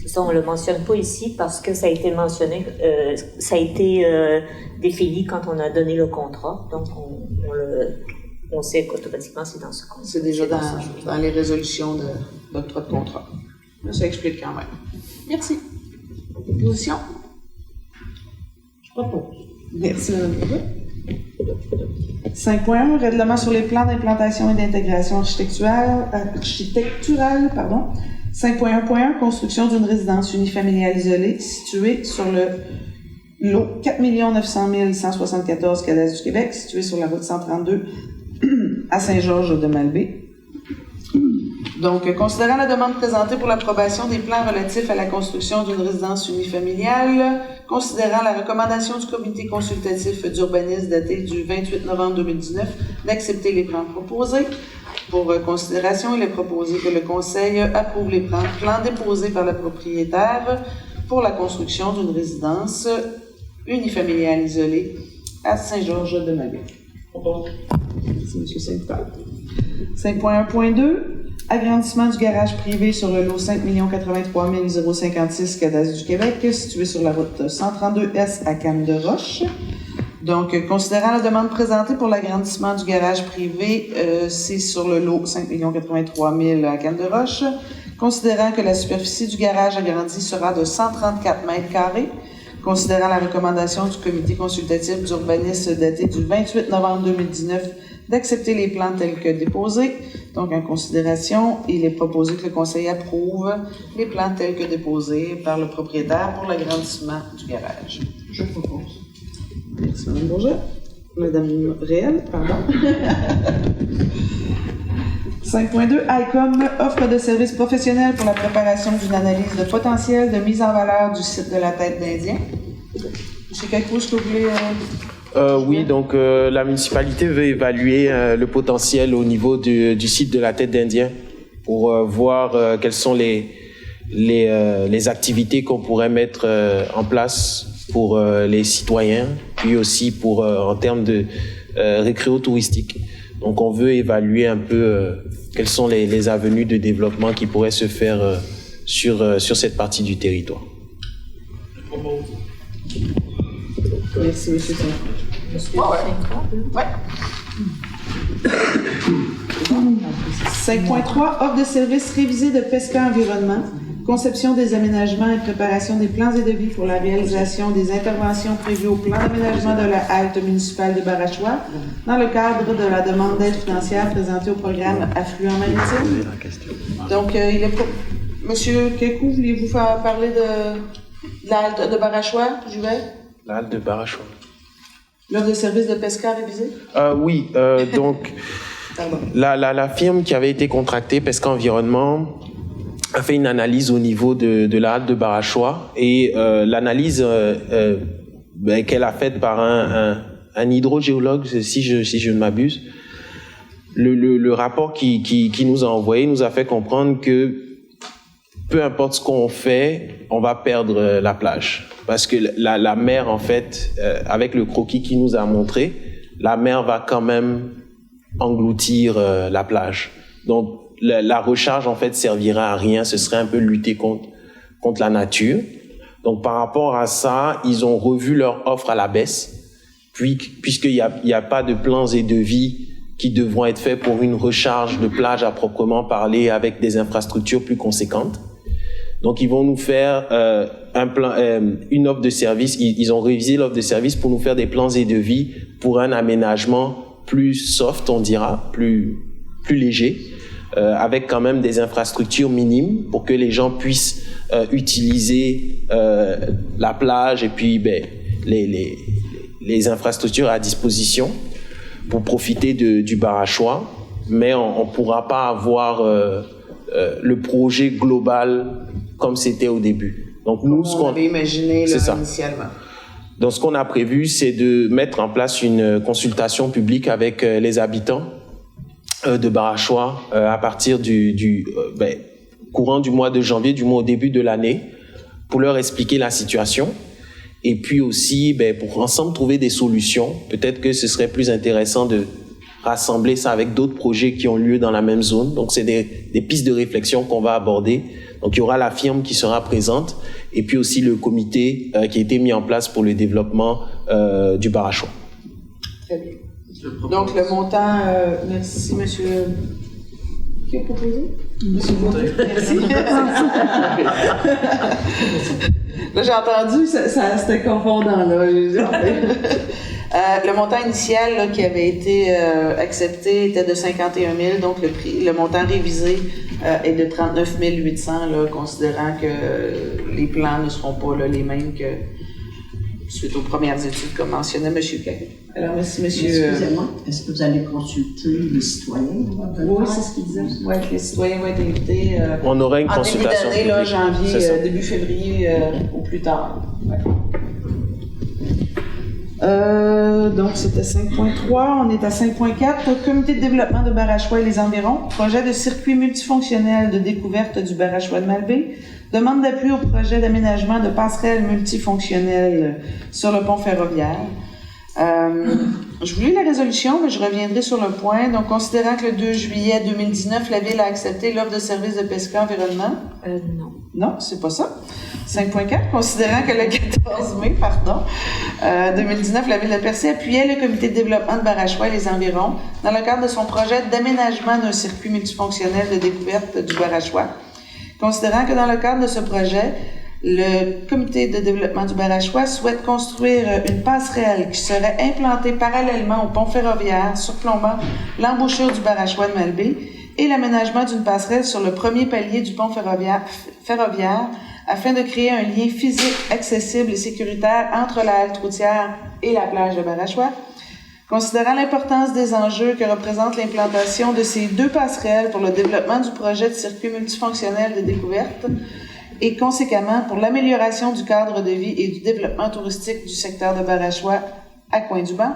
C'est ça, on ne le mentionne pas ici parce que ça a été mentionné, ça a été défini quand on a donné le contrat, donc on sait qu'automatiquement c'est dans ce contrat. C'est déjà dans les résolutions d'octroi de contrat. Ça explique quand même. Merci. Position? Je propose. Merci, Mme Bourgette. 5.1, règlement sur les plans d'implantation et d'intégration architecturale. 5.1.1, construction d'une résidence unifamiliale isolée située sur le lot 4 900 174 cadastre du Québec, situé sur la route 132 à Saint-Georges-de-Malbaie. Donc, considérant la demande présentée pour l'approbation des plans relatifs à la construction d'une résidence unifamiliale, considérant la recommandation du comité consultatif d'urbanisme daté du 28 novembre 2019 d'accepter les plans proposés, pour considération, il est proposé que le Conseil approuve les plans déposés par le propriétaire pour la construction d'une résidence unifamiliale isolée à Saint-Georges-de-Malbaie. Merci, M. Saint-Pierre. 5.1.2, agrandissement du garage privé sur le lot 5 083 056 cadastre du Québec, situé sur la route 132S à Cannes-de-Roche. Donc, considérant la demande présentée pour l'agrandissement du garage privé, c'est sur le lot 5 083 000 à Cannes-de-Roche. Considérant que la superficie du garage agrandi sera de 134 mètres carrés, considérant la recommandation du comité consultatif d'urbanisme daté du 28 novembre 2019 d'accepter les plans tels que déposés. Donc, en considération, il est proposé que le Conseil approuve les plans tels que déposés par le propriétaire pour l'agrandissement du garage. Je propose. Merci, Mme Bourgette. Madame Réal, pardon. 5.2, ICOM, offre de services professionnels pour la préparation d'une analyse de potentiel de mise en valeur du site de la Tête d'Indien. M. Kakou, est-ce que vous voulez... Oui, donc la municipalité veut évaluer le potentiel au niveau du site de la Tête d'Indien pour voir quelles sont les activités qu'on pourrait mettre en place pour les citoyens, puis aussi pour en termes de récréo-touristique. Donc on veut évaluer un peu quelles sont les avenues de développement qui pourraient se faire sur cette partie du territoire. Merci, M. Saint. Ouais. 5.3, offre de services révisée de PESCA Environnement, conception des aménagements et préparation des plans et devis pour la réalisation des interventions prévues au plan d'aménagement de la halte municipale de Barachois dans le cadre de la demande d'aide financière présentée au programme Affluent maritime. Donc, Monsieur Kekou, voulez-vous faire parler de la halte de Barachois, Juvet? La halte de Barachois. L'offre de service de PESCA révisée? Oui, donc la firme qui avait été contractée, PESCA Environnement, a fait une analyse au niveau de la halte de Barachois et l'analyse qu'elle a faite par un hydrogéologue, si je ne m'abuse, le rapport qui nous a envoyé nous a fait comprendre que peu importe ce qu'on fait, on va perdre la plage. Parce que la mer, en fait, avec le croquis qu'il nous a montré, la mer va quand même engloutir la plage. Donc, la recharge, en fait, servira à rien. Ce serait un peu lutter contre la nature. Donc, par rapport à ça, ils ont revu leur offre à la baisse, puisqu'il n'y a pas de plans et devis qui devront être faits pour une recharge de plage à proprement parler avec des infrastructures plus conséquentes. Donc, ils vont nous faire une offre de service. Ils ont révisé l'offre de service pour nous faire des plans et devis pour un aménagement plus soft, on dira, plus léger, avec quand même des infrastructures minimes pour que les gens puissent utiliser la plage et puis les infrastructures à disposition pour profiter du Barachois. Mais on ne pourra pas avoir le projet global comme c'était au début. Donc nous, ce qu'on avait imaginé initialement. Donc ce qu'on a prévu, c'est de mettre en place une consultation publique avec les habitants de Barachois à partir courant du mois de janvier, du moins au début de l'année, pour leur expliquer la situation. Et puis aussi, pour ensemble trouver des solutions. Peut-être que ce serait plus intéressant de rassembler ça avec d'autres projets qui ont lieu dans la même zone. Donc, c'est des pistes de réflexion qu'on va aborder. Donc, il y aura la firme qui sera présente et puis aussi le comité qui a été mis en place pour le développement du bar à choix. Très bien. Donc, le montant, merci, monsieur. Qui a proposé? Monsieur Gauthier. Merci. Là, j'ai entendu, ça c'était confondant, là. Le montant initial là, qui avait été accepté était de 51 000, donc le montant révisé est de 39 800, là, considérant que les plans ne seront pas là, les mêmes que suite aux premières études, comme mentionnait M. Carré. Alors, merci, monsieur. Excusez-moi, est-ce que vous allez consulter les citoyens? Oui, c'est ce qu'il disait. Oui, les citoyens vont être invités. On aura une consultation. En début d'année, là, janvier, C'est ça. début février, au plus tard. Ouais. Donc, c'était 5.3. On est à 5.4. Comité de développement de Barachois et les environs. Projet de circuit multifonctionnel de découverte du Barachois de Malbaie. Demande d'appui au projet d'aménagement de passerelles multifonctionnelles sur le pont ferroviaire. Je vous lis la résolution, mais je reviendrai sur le point. Donc, considérant que le 2 juillet 2019, la Ville a accepté l'offre de service de pesca environnement. Non. Non, c'est pas ça. 5.4, considérant que le 14 mai, 2019, la Ville de Percé appuyait le comité de développement de Barachois et les environs dans le cadre de son projet d'aménagement d'un circuit multifonctionnel de découverte du Barachois. Considérant que dans le cadre de ce projet, le comité de développement du Barachois souhaite construire une passerelle qui serait implantée parallèlement au pont ferroviaire, surplombant l'embouchure du Barachois de Malbaie et l'aménagement d'une passerelle sur le premier palier du pont ferroviaire afin de créer un lien physique accessible et sécuritaire entre la halte routière et la plage de Barachois. Considérant l'importance des enjeux que représente l'implantation de ces deux passerelles pour le développement du projet de circuit multifonctionnel de découverte et conséquemment pour l'amélioration du cadre de vie et du développement touristique du secteur de Barachois à Coin-du-Banc.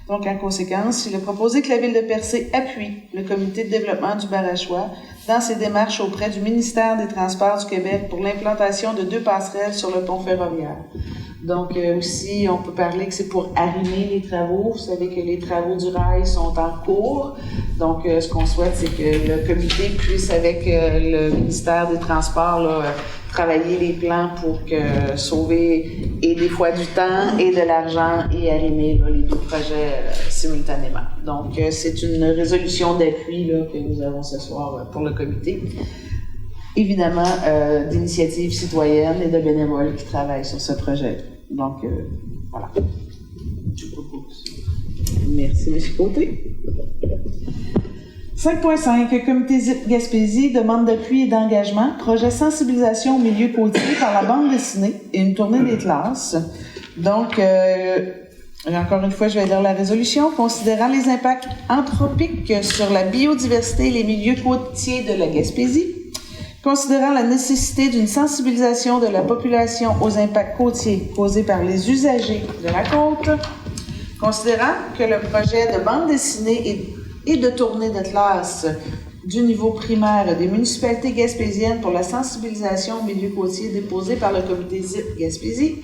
Donc, en conséquence, il est proposé que la Ville de Percé appuie le comité de développement du Barachois dans ses démarches auprès du ministère des Transports du Québec pour l'implantation de deux passerelles sur le pont ferroviaire. Donc, aussi, on peut parler que c'est pour arrimer les travaux. Vous savez que les travaux du rail sont en cours. Donc, ce qu'on souhaite, c'est que le comité puisse, avec le ministère des Transports, là, travailler les plans pour que sauver et des fois du temps et de l'argent et arrimer là, les deux projets simultanément. Donc, c'est une résolution d'appui là, que nous avons ce soir pour le comité. Évidemment, d'initiatives citoyennes et de bénévoles qui travaillent sur ce projet. Donc, voilà. Je propose. Merci, M. Côté. 5.5. Comité ZIP Gaspésie, demande d'appui et d'engagement, projet sensibilisation au milieu côtier par la bande dessinée et une tournée des classes. Donc, encore une fois, je vais lire la résolution. Considérant les impacts anthropiques sur la biodiversité et les milieux côtiers de la Gaspésie, considérant la nécessité d'une sensibilisation de la population aux impacts côtiers causés par les usagers de la côte, considérant que le projet de bande dessinée et de tournée de classe du niveau primaire des municipalités gaspésiennes pour la sensibilisation au milieu côtier déposé par le comité ZIP Gaspésie.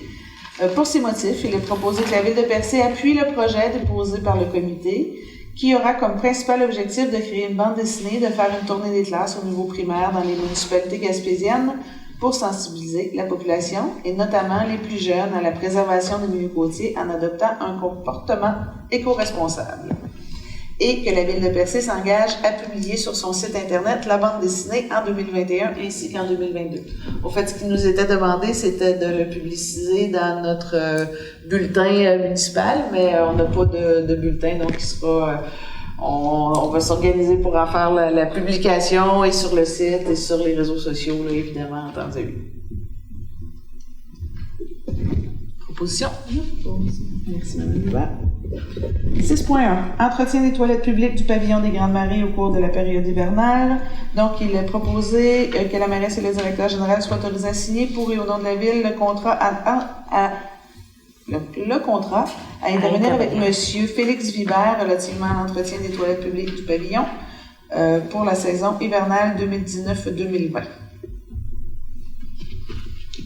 Pour ces motifs, il est proposé que la Ville de Percé appuie le projet déposé par le comité, qui aura comme principal objectif de créer une bande dessinée, de faire une tournée des classes au niveau primaire dans les municipalités gaspésiennes pour sensibiliser la population, et notamment les plus jeunes, à la préservation des milieux côtiers en adoptant un comportement éco-responsable. Et que la Ville de Percé s'engage à publier sur son site Internet la bande dessinée en 2021 ainsi qu'en 2022. Au fait, ce qui nous était demandé, c'était de le publiciser dans notre bulletin municipal, mais on n'a pas de bulletin, donc il sera... On va s'organiser pour en faire la publication et sur le site et sur les réseaux sociaux, là, évidemment, en temps et lieu. Proposition? Merci, Mme Hubert. 6.1. Entretien des toilettes publiques du pavillon des Grandes Marées au cours de la période hivernale. Donc, il est proposé que la mairesse et le directeur général soient autorisés à signer pour et au nom de la Ville le contrat à intervenir avec M. Félix Vibert relativement à l'entretien des toilettes publiques du pavillon pour la saison hivernale 2019-2020.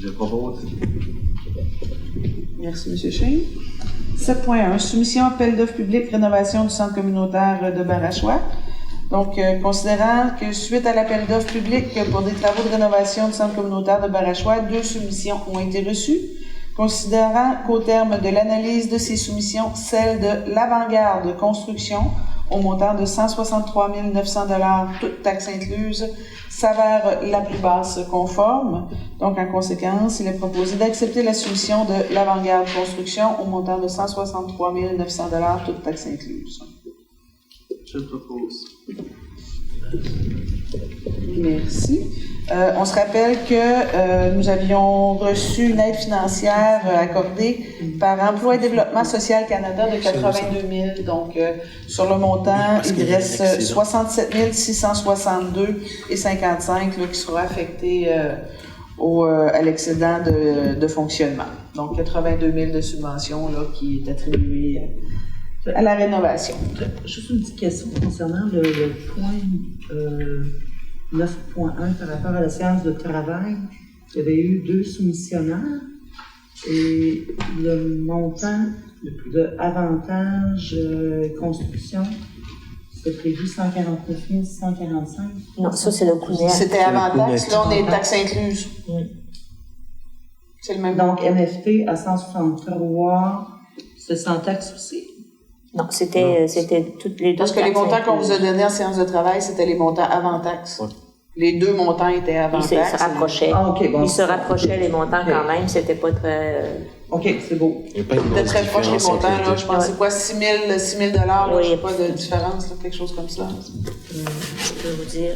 Je propose. Merci, M. Shane. 7.1. Soumission appel d'offres public rénovation du centre communautaire de Barachois. Donc, considérant que suite à l'appel d'offres public pour des travaux de rénovation du centre communautaire de Barachois, 2 soumissions ont été reçues. Considérant qu'au terme de l'analyse de ces soumissions, celle de l'Avant-Garde Construction, au montant de 163 900 $, toutes taxes incluses, s'avère la plus basse conforme. Donc, en conséquence, il est proposé d'accepter la soumission de l'Avant-Garde Construction au montant de 163 900 $, toutes taxes incluses. Je propose. Merci. On se rappelle que nous avions reçu une aide financière accordée par Emploi et Développement Social Canada de 82 000. Donc, sur le montant, il reste 67 662 et 55 là, qui sera affecté à l'excédent de fonctionnement. Donc, 82 000 de subventions là, qui est attribuée à la rénovation. Juste une petite question concernant le point 9.1 par rapport à la séance de travail. Il y avait eu 2 soumissionnaires et le montant de avantage construction, c'était prévu 149 145. Non, ça, c'est le coût net. C'était avant taxe. Là, on est taxes incluses. C'est le même. Donc, NFT à 163, c'est sans taxe aussi. Non, c'était toutes les deux. Parce que les taxes montants qu'on incluses. vous a donnés en séance de travail, c'était les montants avant taxe. Ouais. Les 2 montants étaient avant Ils taxe. se rapprochaient. Ah, OK, bon. Ils se rapprochaient les montants OK. quand même, c'était pas très... OK, c'est beau. Il n'y a pas une C'était grosse très proche les différence montants, entre les là. deux. Je pense que c'est quoi, 6 000 $, Oui. je sais pas de différence, là, quelque chose comme ça. Je peux vous dire.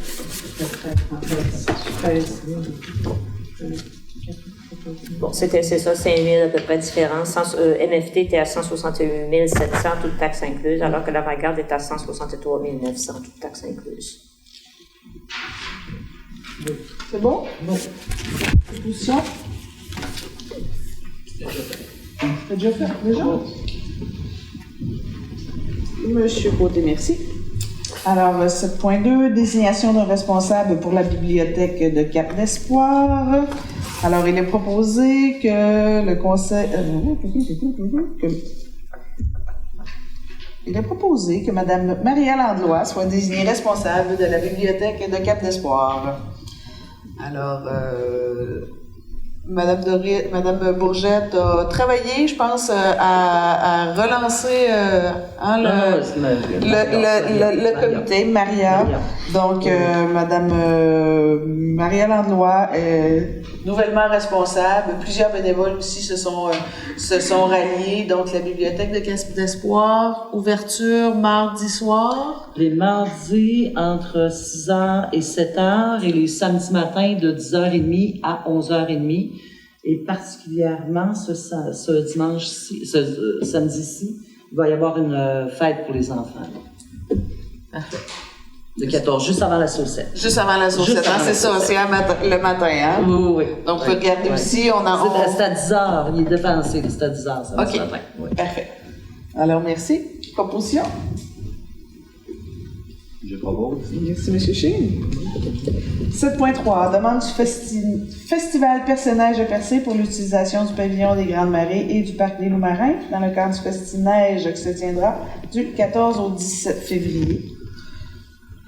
Bon, c'est ça, 5 000 à peu près différence. MFT était à 168 700, toutes taxes incluses, alors que l'Avant-Garde est à 163 900, toutes taxes incluses. C'est bon? Bon. Position? C'est déjà fait? Déjà? Monsieur Côté, merci. Alors, 7.2, désignation d'un responsable pour la bibliothèque de Cap d'Espoir. Alors, il est proposé que le conseil... Il est proposé que Mme Maria Landlois soit désignée responsable de la bibliothèque de Cap d'Espoir. Alors, Madame Bourgette a travaillé, je pense, à relancer le comité, Maria. Donc, Madame Maria Landlois est nouvellement responsable. Plusieurs bénévoles aussi se sont ralliés. Donc, la bibliothèque de Cap d'Espoir, ouverture mardi soir. Les mardis entre 6h et 7h et les samedis matins de 10h30 à 11h30. Et particulièrement ce dimanche-ci, ce samedi-ci, il va y avoir une fête pour les enfants. Parfait. Le 14, juste avant la saucette. Juste avant la saucette, Juste avant c'est la ça, saucette. c'est le matin, hein? Oui. Donc, vous pouvez regarder aussi, C'est à 10h, il est dépensé, c'est à 10h, ça, OK. ce matin. Oui. Parfait. Alors, merci. Proposition? Je propose. Merci, M. Chine. 7.3. Demande du Festival Perce-Neige de Percé pour l'utilisation du pavillon des Grandes Marées et du Parc des Loups-Marins dans le cadre du Festi-Neige qui se tiendra du 14 au 17 février.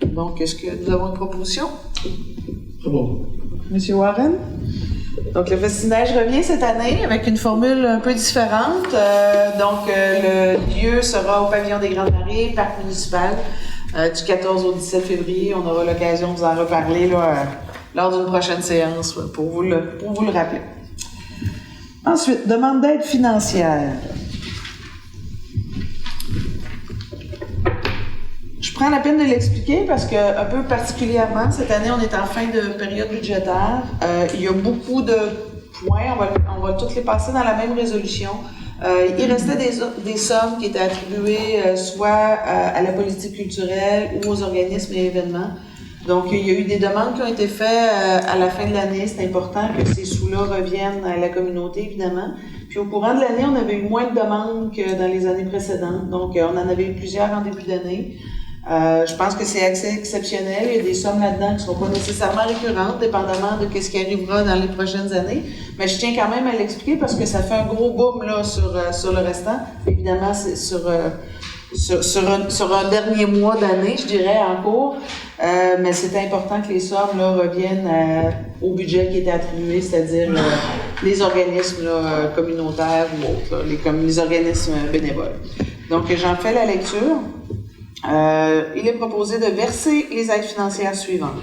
Donc, est-ce que nous avons une proposition? C'est bon. M. Warren? Donc, le Festi-Neige revient cette année avec une formule un peu différente. Le lieu sera au pavillon des Grandes Marées, Parc municipal. Du 14 au 17 février, on aura l'occasion de vous en reparler là, lors d'une prochaine séance pour vous le rappeler. Ensuite, demande d'aide financière. Je prends la peine de l'expliquer parce que, un peu particulièrement, cette année, on est en fin de période budgétaire. Il y a beaucoup de points, on va toutes les passer dans la même résolution. Il restait des sommes qui étaient attribuées soit à la politique culturelle ou aux organismes et événements. Donc, il y a eu des demandes qui ont été faites à la fin de l'année. C'est important que ces sous-là reviennent à la communauté, évidemment. Puis, au courant de l'année, on avait eu moins de demandes que dans les années précédentes. Donc, on en avait eu plusieurs en début d'année. Je pense que c'est assez exceptionnel. Il y a des sommes là-dedans qui ne seront pas nécessairement récurrentes, dépendamment de ce qui arrivera dans les prochaines années. Mais je tiens quand même à l'expliquer parce que ça fait un gros boom là, sur le restant. Évidemment, c'est sur un dernier mois d'année, je dirais, en cours. Mais c'est important que les sommes là, reviennent au budget qui était attribué, c'est-à-dire les organismes là, communautaires ou autres, là, les organismes bénévoles. Donc, j'en fais la lecture. Il est proposé de verser les aides financières suivantes.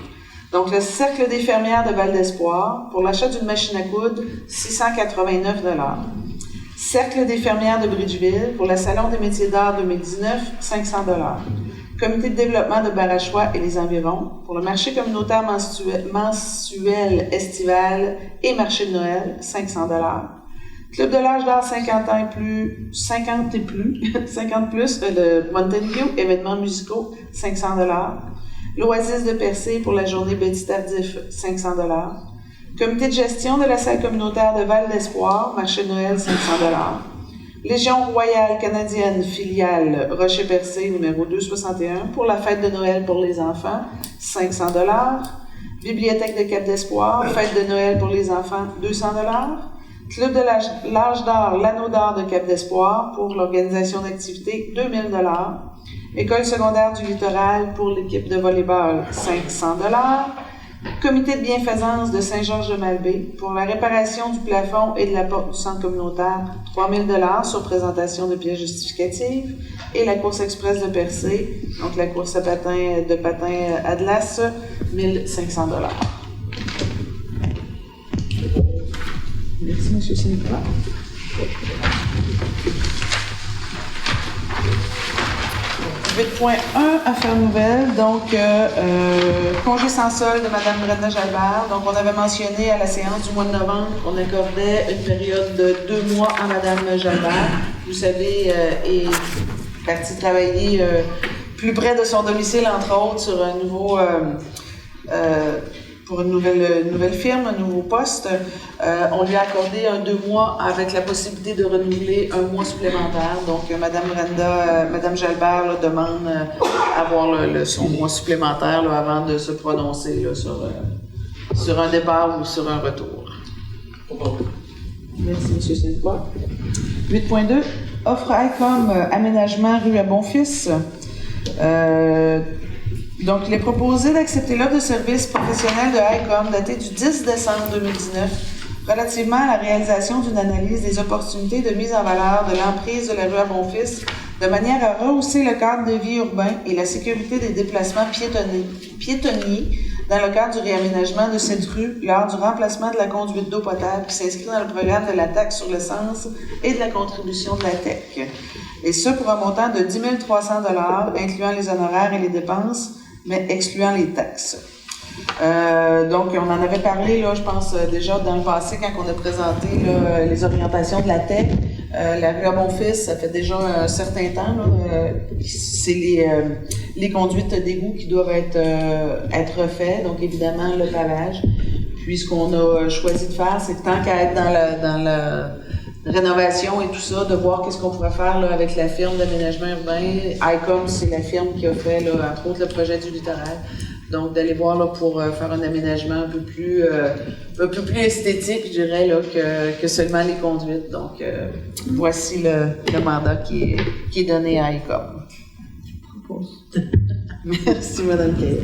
Donc, le Cercle des fermières de Val d'Espoir, pour l'achat d'une machine à coudre, 689 $. Cercle des fermières de Bridgeville, pour le Salon des métiers d'art 2019, 500 $. Comité de développement de Barachois et les environs, pour le marché communautaire mensuel estival et marché de Noël, 500 $. Club de l'âge d'art 50 ans et plus, 50 plus, le Mountain View, événements musicaux, 500 $. L'Oasis de Percé pour la journée Betty Tardif, 500 $. Comité de gestion de la salle communautaire de Val d'Espoir, marché de Noël, 500 $. Légion royale canadienne filiale Rocher-Percé, numéro 261, pour la fête de Noël pour les enfants, 500 $. Bibliothèque de Cap d'Espoir, fête de Noël pour les enfants, 200 $. Club de l'âge d'art, l'Anneau d'art de Cap d'Espoir pour l'organisation d'activités, 2000 $. École secondaire du littoral pour l'équipe de volleyball, 500 $. Comité de bienfaisance de Saint-Georges-de-Malbaie pour la réparation du plafond et de la porte du centre communautaire, 3000 $ sur présentation de pièces justificatives. Et la course express de Percé, donc la course à patins Atlas, 1500 $. Merci, M. Saint-Nicolas. .1, affaires nouvelles. Donc, congé sans solde de Mme Brenda Jalbert. Donc, on avait mentionné à la séance du mois de novembre qu'on accordait une période de 2 mois à Mme Jalbert. Vous savez, est partie travailler plus près de son domicile, entre autres, sur un nouveau... pour une nouvelle firme, un nouveau poste. On lui a accordé 2 mois avec la possibilité de renouveler 1 mois supplémentaire. Donc, Mme Jalbert là, demande à avoir son mois supplémentaire là, avant de se prononcer là, sur un départ ou sur un retour. Merci, M. Saint-Paul. 8.2. Offre ICOM aménagement rue à Bonfils. Donc, il est proposé d'accepter l'offre de service professionnel de ICOM datée du 10 décembre 2019 relativement à la réalisation d'une analyse des opportunités de mise en valeur de l'emprise de la rue à Bonfils de manière à rehausser le cadre de vie urbain et la sécurité des déplacements piétonniers dans le cadre du réaménagement de cette rue lors du remplacement de la conduite d'eau potable qui s'inscrit dans le programme de la taxe sur l'essence et de la contribution de la TEC. Et ce pour un montant de 10 300 $, incluant les honoraires et les dépenses, mais excluant les taxes. Donc, on en avait parlé, là, je pense, déjà dans le passé, quand on a présenté là, les orientations de la TEC. La rue à Bonfils, ça fait déjà un certain temps. C'est les conduites d'égout qui doivent être refaites. Donc, évidemment, le pavage. Puis, ce qu'on a choisi de faire, c'est que tant qu'à être dans la rénovation et tout ça, de voir qu'est-ce qu'on pourrait faire là, avec la firme d'aménagement urbain. ICOM, c'est la firme qui a fait, là, entre autres, le projet du littoral. Donc, d'aller voir là, pour faire un aménagement un peu plus esthétique, je dirais, là, que seulement les conduites. Donc, voici le mandat qui est donné à ICOM. Merci, Mme Kay.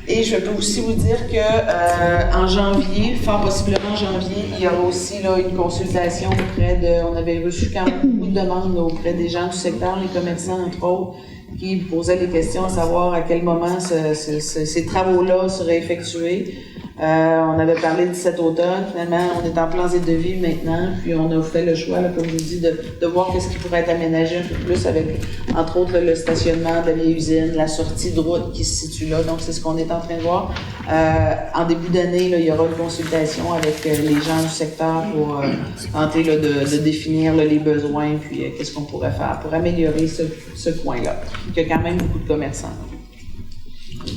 Et je peux aussi vous dire que en janvier, fort possiblement en janvier, il y aura aussi là, une consultation on avait reçu quand même beaucoup de demandes là, auprès des gens du secteur, les commerçants entre autres, qui posaient des questions à savoir à quel moment ces travaux-là seraient effectués. On avait parlé de cet automne, finalement, on est en plans et devis maintenant, puis on a fait le choix, là, comme je vous dis, de voir qu'est-ce qui pourrait être aménagé un peu plus avec, entre autres, le stationnement de la vieille usine, la sortie de route qui se situe là. Donc, c'est ce qu'on est en train de voir. En début d'année, là, il y aura une consultation avec les gens du secteur pour tenter là, de définir là, les besoins, puis qu'est-ce qu'on pourrait faire pour améliorer ce coin-là. Il y a quand même beaucoup de commerçants.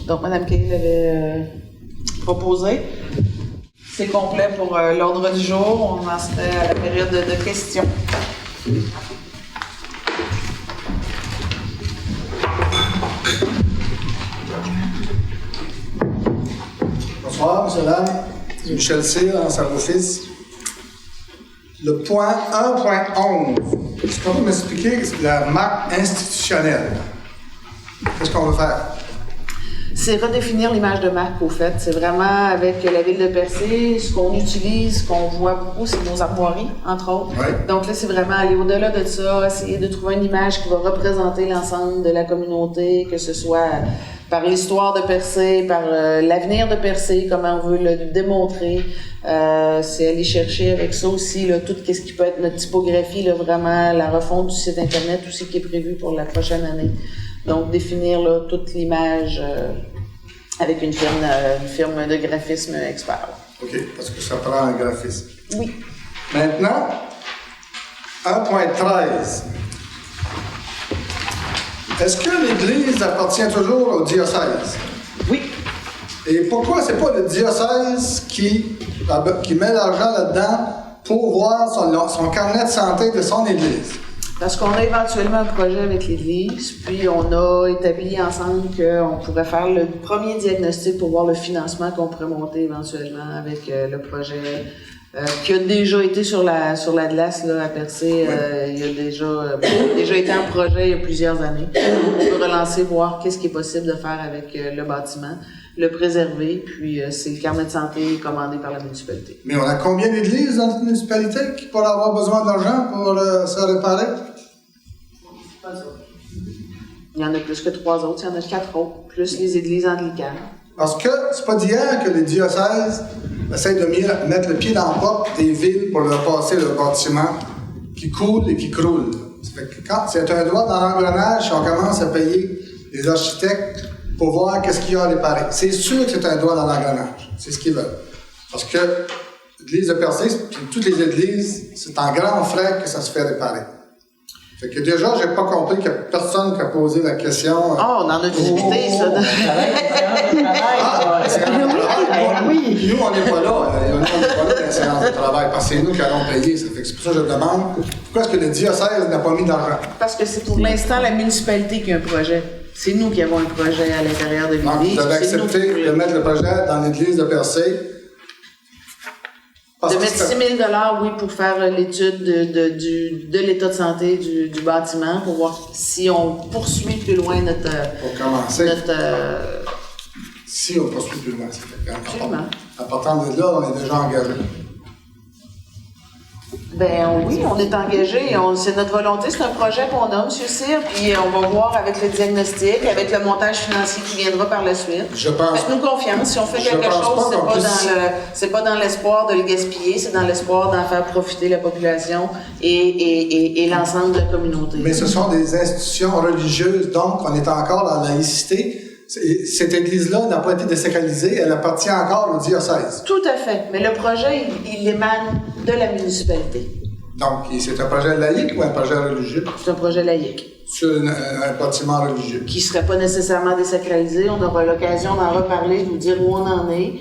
Donc, Mme Kay avait proposé. C'est complet pour l'ordre du jour. On en serait à la période de questions. M. Lam. Michel Cyr, en service. Le point 1.11. Est-ce qu'on peut m'expliquer la marque institutionnelle? Qu'est-ce qu'on veut faire? C'est redéfinir l'image de marque, au fait. C'est vraiment avec la ville de Percé, ce qu'on utilise, ce qu'on voit beaucoup, c'est nos armoiries, entre autres. Oui. Donc là, c'est vraiment aller au-delà de ça, essayer de trouver une image qui va représenter l'ensemble de la communauté, que ce soit par l'histoire de Percé, par l'avenir de Percé, comment on veut le démontrer. C'est aller chercher avec ça aussi là, tout ce qui peut être notre typographie, là, vraiment la refonte du site Internet aussi qui est prévu pour la prochaine année. Donc, définir là, toute l'image avec une firme de graphisme expert. OK, parce que ça prend un graphisme. Oui. Maintenant, 1.13. Est-ce que l'Église appartient toujours au diocèse? Oui. Et pourquoi c'est pas le diocèse qui met l'argent là-dedans pour voir son carnet de santé de son Église? Parce qu'on a éventuellement un projet avec l'Église, puis on a établi ensemble qu'on pourrait faire le premier diagnostic pour voir le financement qu'on pourrait monter éventuellement avec le projet qui a déjà été sur la glace là, à Percé. Il a déjà été en projet il y a plusieurs années. On peut relancer, voir qu'est-ce qui est possible de faire avec le bâtiment, le préserver, puis c'est le carnet de santé commandé par la municipalité. Mais on a combien d'églises dans notre municipalité qui pourraient avoir besoin d'argent pour se réparer? Il y en a plus que 3 autres, il y en a 4 autres, plus les églises anglicanes. Parce que c'est pas d'hier que les diocèses essayent de mettre le pied dans la porte des villes pour leur passer le bâtiment qui coule et qui croule. Ça fait que quand c'est un doigt dans l'engrenage, on commence à payer les architectes pour voir qu'est-ce qu'il y a à réparer. C'est sûr que c'est un doigt dans l'engrenage. C'est ce qu'ils veulent. Parce que l'église de Percé, puis toutes les églises, c'est en grand frais que ça se fait réparer. Fait que déjà, j'ai pas compris qu'il y a personne qui a posé la question. Oh, on en a discuté, ça. Oui. Nous, on n'est pas là. On n'est pas là dans la séance de travail, parce que c'est nous qui allons payer. Ça fait que c'est pour ça que je demande pourquoi est-ce que le diocèse n'a pas mis d'argent? Parce que c'est pour l'instant la municipalité qui a un projet. C'est nous qui avons un projet à l'intérieur de l'église. Donc, vous avez accepté de mettre le projet dans l'église de Percé. De mettre 6 000 $, oui, pour faire l'étude de l'état de santé du bâtiment, pour voir si on poursuit plus loin notre... Pour commencer. Si on poursuit plus loin, ça fait quand même. Absolument. À partir de là, on est déjà engagé. Ben oui, on est engagé. C'est notre volonté. C'est un projet qu'on a, M. Cyr, puis on va voir avec le diagnostic, avec le montage financier qui viendra par la suite. Je pense. Faites-nous confiance. Si on fait quelque chose, c'est pas dans l'espoir de le gaspiller, c'est dans l'espoir d'en faire profiter la population et l'ensemble de la communauté. Mais ce sont des institutions religieuses, donc on est encore dans la laïcité. Cette église-là n'a pas été désacralisée, elle appartient encore au diocèse. Tout à fait. Mais le projet, il émane de la municipalité. Donc, c'est un projet laïque ou un projet religieux? C'est un projet laïque. Sur un bâtiment religieux. Qui ne serait pas nécessairement désacralisé. On aura l'occasion d'en reparler, de vous dire où on en est.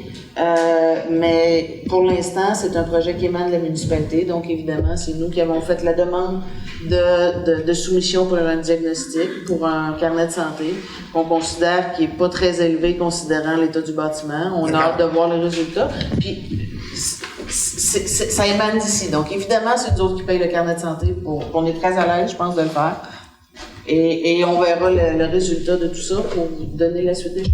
Mais pour l'instant, c'est un projet qui émane de la municipalité. Donc, évidemment, c'est nous qui avons fait la demande de soumission pour un diagnostic, pour un carnet de santé, qu'on considère qui n'est pas très élevé considérant l'état du bâtiment. On a hâte de voir les résultats. Puis, ça émane d'ici. Donc, évidemment, c'est nous autres qui payent le carnet de santé. On est très à l'aise, je pense, de le faire. Et on verra le résultat de tout ça pour vous donner la suite des choses.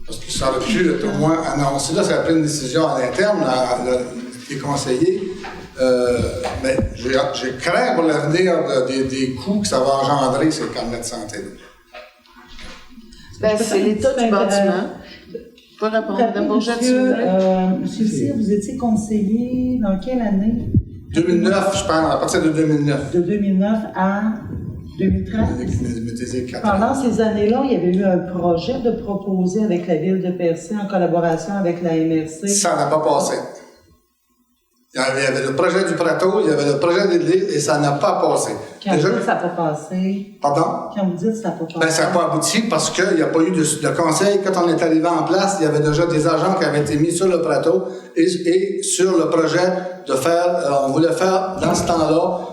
Parce que ça aurait pu être au moins annoncé. Là, ça a pris une décision à l'interne, les conseillers. Mais j'ai craint pour l'avenir des coûts que ça va engendrer, ces carnets de santé. Ben, c'est l'état du bâtiment. Pas répondre. Monsieur Cyr, vous étiez conseiller dans quelle année? 2009, je pense, à partir de 2009. De 2009 à 2013? Pendant ces années-là, il y avait eu un projet de proposer avec la ville de Percé en collaboration avec la MRC. Ça n'a pas passé. Il y avait le projet du plateau, il y avait le projet de l'église et ça n'a pas passé. Quand vous dites que ça n'a pas passé? Pardon? Quand vous dites que ça n'a pas passé? Ben, ça n'a pas abouti parce qu'il n'y a pas eu de conseil. Quand on est arrivé en place, il y avait déjà des agents qui avaient été mis sur le plateau et sur le projet de faire, on voulait faire dans ce temps-là,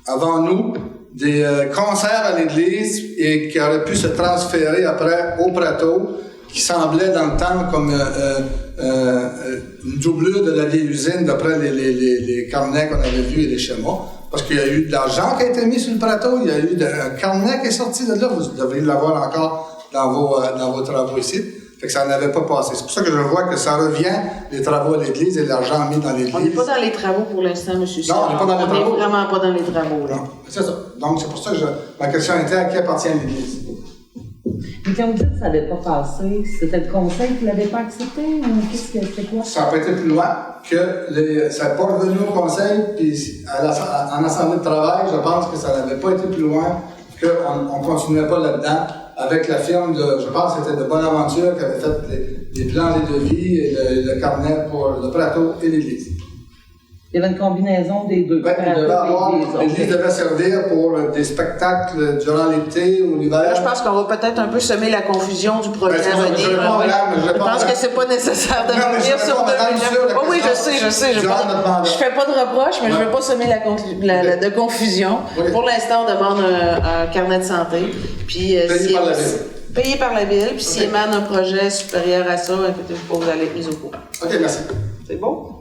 avant nous, des concerts à l'église et qui auraient pu se transférer après au plateau, qui semblait dans le temps comme une doublure de la vieille usine d'après les carnets qu'on avait vus et les schémas. Parce qu'il y a eu de l'argent qui a été mis sur le plateau, il y a eu un carnet qui est sorti de là, vous devriez l'avoir encore dans vos travaux ici. Fait que ça n'avait pas passé. C'est pour ça que je vois que ça revient, les travaux à l'église et l'argent mis dans l'église. On n'est pas dans les travaux pour l'instant, M. Serge. Non, on n'est pas dans les travaux. On n'est vraiment pas dans les travaux. Là. Non, c'est ça. Donc, c'est pour ça que ma question était à qui appartient l'église. Mais quand vous dites que ça n'avait pas passé, c'était le conseil qui ne l'avait pas accepté ou qu'est-ce que c'était quoi? Ça n'a pas été plus loin que ça n'est pas revenu au conseil, puis en assemblée de travail, je pense que ça n'avait pas été plus loin, qu'on ne continuait pas là-dedans avec la firme je pense que c'était de Bonaventure qui avait fait les plans et devis et le carnet pour le plateau et l'église. Il y avait une combinaison des deux. Oui, l'église devait servir pour des spectacles durant l'été ou l'hiver. Là, je pense qu'on va peut-être un peu semer la confusion du projet à venir. Je pense que c'est pas nécessaire de revenir sur 2009. Oui, je sais. Je fais pas de reproche, mais je veux pas semer de confusion. Oui. Pour l'instant, on demande un carnet de santé. Puis, payé par la ville. Puis s'il émane un projet supérieur à ça, inquiétez-vous pas, vous allez être mis au courant. OK, merci. C'est bon?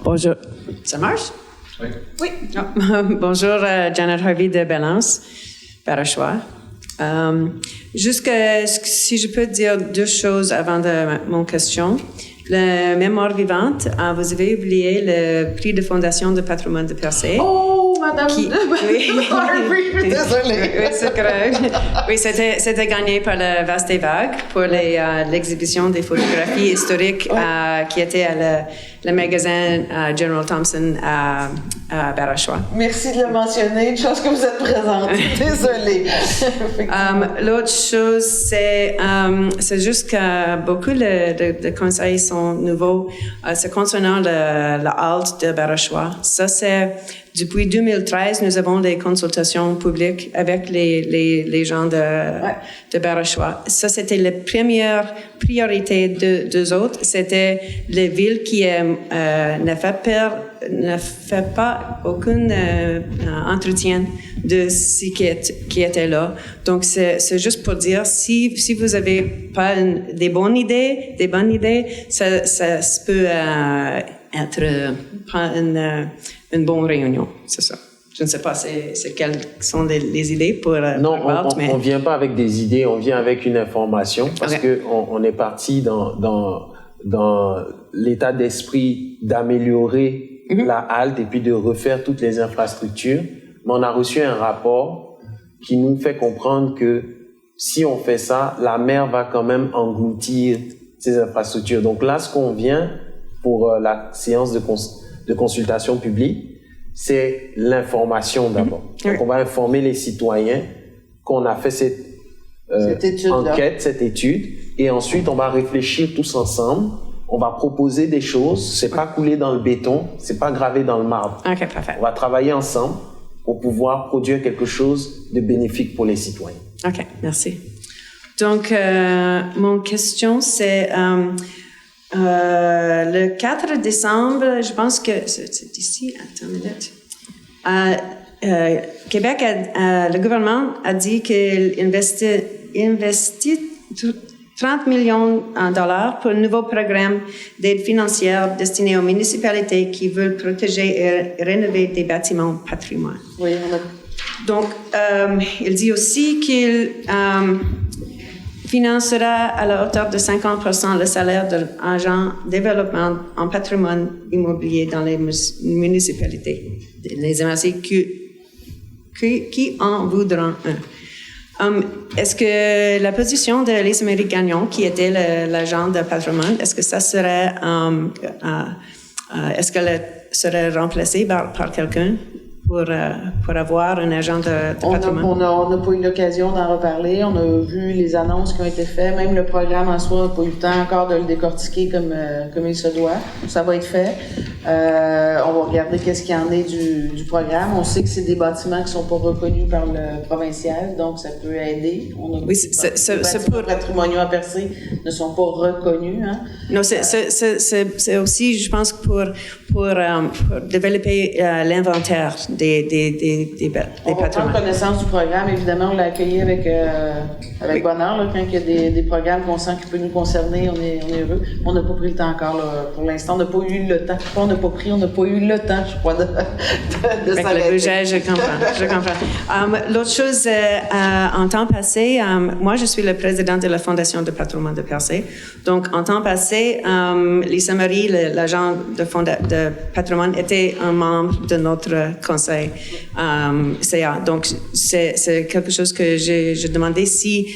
Bonjour. Ça marche? Oui. Oui. Bonjour, Janet Harvey de Balance, Barachois. Juste si je peux dire deux choses avant mon question. La mémoire vivante, vous avez oublié le prix de fondation de patrimoine de Percé. Oh, Madame Harvey, désolée. Oui, c'est correct. Oui, c'était gagné par le Vaste et Vague pour l'exhibition des photographies historiques qui était à le magasin General Thompson à Barachois. Merci de le mentionner, une chose que vous êtes présente. Désolée. L'autre chose, c'est juste que beaucoup de conseils sont nouveaux. C'est concernant la halte de Barachois. Ça, c'est depuis 2013, nous avons des consultations publiques avec les gens de Barachois. Ça, c'était la première priorité d'eux autres. C'était les villes qui ne fait pas aucun entretien de ce qui était là. Donc, c'est juste pour dire, si vous avez pas des bonnes idées, ça peut être une bonne réunion, c'est ça. Je ne sais pas quelles sont les idées pour non, on vient pas avec des idées, on vient avec une information parce que on est parti dans l'état d'esprit d'améliorer la halte et puis de refaire toutes les infrastructures. Mais on a reçu un rapport qui nous fait comprendre que si on fait ça, la mer va quand même engloutir ces infrastructures. Donc là, ce qu'on vient pour la séance de consultation publique, c'est l'information d'abord. Donc, on va informer les citoyens qu'on a fait cette enquête, cette étude, et ensuite, on va réfléchir tous ensemble. On va proposer des choses. C'est pas coulé dans le béton, c'est pas gravé dans le marbre. OK, parfait. On va travailler ensemble pour pouvoir produire quelque chose de bénéfique pour les citoyens. OK, merci. Donc, mon question, c'est le 4 décembre, je pense que c'est ici, attends une minute. Québec, le gouvernement a dit qu'il investit 30 millions de dollars pour un nouveau programme d'aide financière destiné aux municipalités qui veulent protéger et rénover des bâtiments patrimoine. Oui, Donc, il dit aussi qu'il financera à la hauteur de 50% le salaire de l'agent développement en patrimoine immobilier dans les municipalités, les MRC qui en voudront un. Est-ce que la position de Lisa-Marie Gagnon, qui était l'agent de patrimoine, est-ce que ça serait, est-ce qu'elle serait remplacée par quelqu'un pour avoir un agent de patrimoine? On n'a pas eu l'occasion d'en reparler. On a vu les annonces qui ont été faites. Même le programme en soi n'a pas eu le temps encore de le décortiquer comme il se doit. Ça va être fait. On va regarder qu'est-ce qu'il y en est du programme. On sait que c'est des bâtiments qui sont pas reconnus par le provincial, donc ça peut aider. On a Oui, les bâtiments patrimoniaux à Percé ne sont pas reconnus. Hein. Non, c'est aussi, je pense, pour développer l'inventaire des On va prendre connaissance du programme. Évidemment, on l'a accueilli avec bonheur. Là, quand il y a des programmes qu'on sent qui peuvent nous concerner, on est heureux. On n'a pas pris le temps encore. Là, pour l'instant, on n'a pas eu le temps. On n'a pas eu le temps, je crois, de s'arrêter. Le budget, je comprends. L'autre chose, en temps passé, moi, je suis le président de la Fondation de patrimoine de Percé. Donc, en temps passé, Lisa Marie, l'agent de patrimoine, était un membre de notre conseil CA. Donc, c'est quelque chose que j'ai demandé si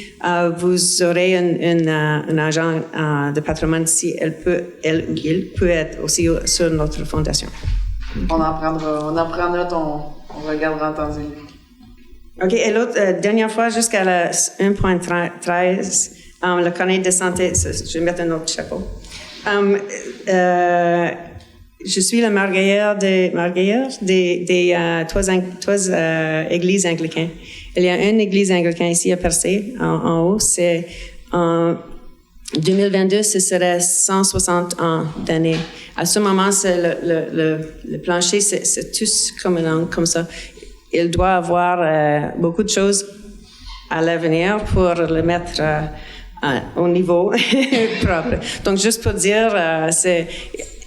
vous aurez un agent de patrimoine, si il peut être aussi sur notre fondation. On en prendra on regardera en temps et lieu. OK, et l'autre, dernière fois, jusqu'à la 1.13, le carnet de santé, je vais mettre un autre chapeau. Je suis la marguerite des trois églises anglicaines. Il y a une église anglicane ici à Percé, en haut. C'est en 2022, ce serait 160 ans d'années. À ce moment, c'est le plancher, c'est tous comme un angle, comme ça. Il doit avoir beaucoup de choses à l'avenir pour le mettre au niveau propre. Donc, juste pour dire,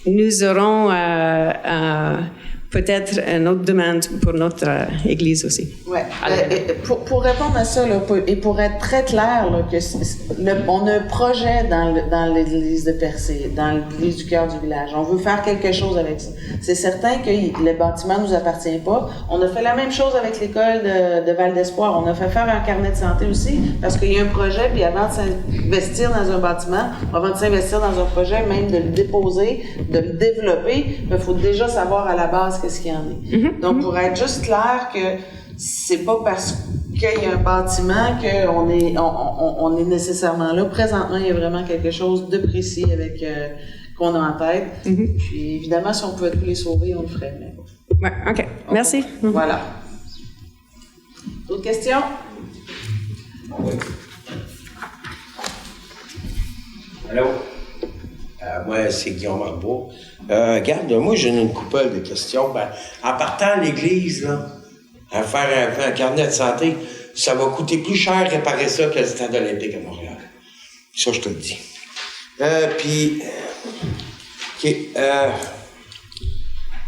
nous aurons peut-être une autre demande pour notre Église aussi. Oui. Pour répondre à ça, là, et pour être très clair, là, on a un projet dans l'Église de Percé, dans l'Église du cœur du village. On veut faire quelque chose avec ça. C'est certain que le bâtiment ne nous appartient pas. On a fait la même chose avec l'école de Val d'Espoir. On a fait faire un carnet de santé aussi, parce qu'il y a un projet, puis avant de s'investir dans un bâtiment, avant de s'investir dans un projet, même de le déposer, de le développer, il faut déjà savoir à la base qu'est-ce qu'il y en est. Donc, pour être juste clair que c'est pas parce qu'il y a un bâtiment qu'on est nécessairement là. Présentement, il y a vraiment quelque chose de précis avec qu'on a en tête. Puis, évidemment, si on pouvait tous les sauver, on le ferait. Mais... Ouais, OK. Merci. Voilà. D'autres questions? Oui. Allô? Moi, c'est Guillaume Arbour. Regarde, moi, j'ai une couple de questions. En partant à l'église, là, à faire un carnet de santé, ça va coûter plus cher réparer ça que le Stade olympique à Montréal. Ça, je te le dis. Puis, OK.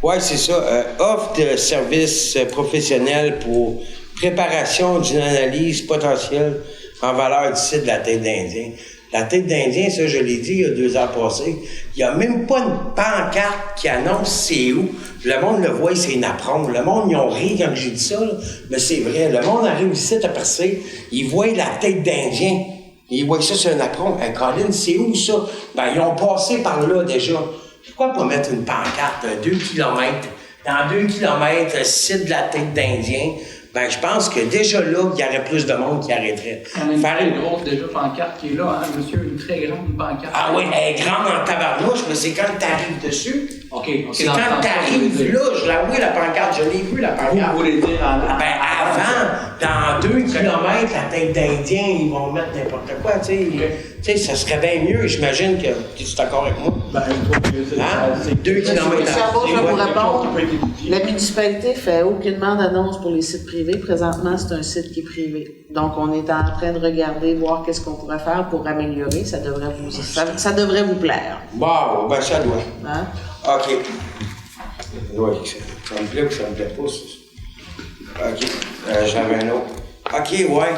Ouais, c'est ça. Offre de services professionnels pour préparation d'une analyse potentielle en valeur du site de la tête d'Indien. La tête d'Indien, ça, je l'ai dit il y a 2 ans passés, il n'y a même pas une pancarte qui annonce c'est où. Le monde le voit, c'est une apprendre. Le monde, ils ont ri quand j'ai dit ça, là. Mais c'est vrai. Le monde arrive ici à Percé, ils voient la tête d'Indien. Ils voient ça sur un apprendre. Colin, c'est où ça? Ils ont passé par là déjà. Pourquoi pas mettre une pancarte 2 kilomètres? Dans 2 kilomètres, le site de la tête d'Indien. Je pense que déjà là, il y aurait plus de monde qui arrêterait. On a une très grosse déjà pancarte qui est là, hein, monsieur, une très grande pancarte. Ah oui, elle est grande en tabarnouche, mais c'est quand tu arrives dessus. OK. C'est quand tu arrives là, je l'ai vu la pancarte, je l'ai vu la pancarte. Vous voulez dire avant, dans 2 kilomètres, la tête d'Indien, ils vont mettre n'importe quoi, tu sais. Ça serait bien mieux, j'imagine que tu es d'accord avec moi. C'est 2 kilomètres. Je vais vous répondre. La municipalité fait aucunement d'annonce pour les sites privés. Présentement, c'est un site qui est privé. Donc, on est en train de regarder, voir qu'est-ce qu'on pourrait faire pour améliorer. Ça devrait vous plaire. Bon, ça doit. Hein? OK. Oui, ça me plaît ou ça me plaît pas, ça. OK. J'avais un autre. OK, ouais.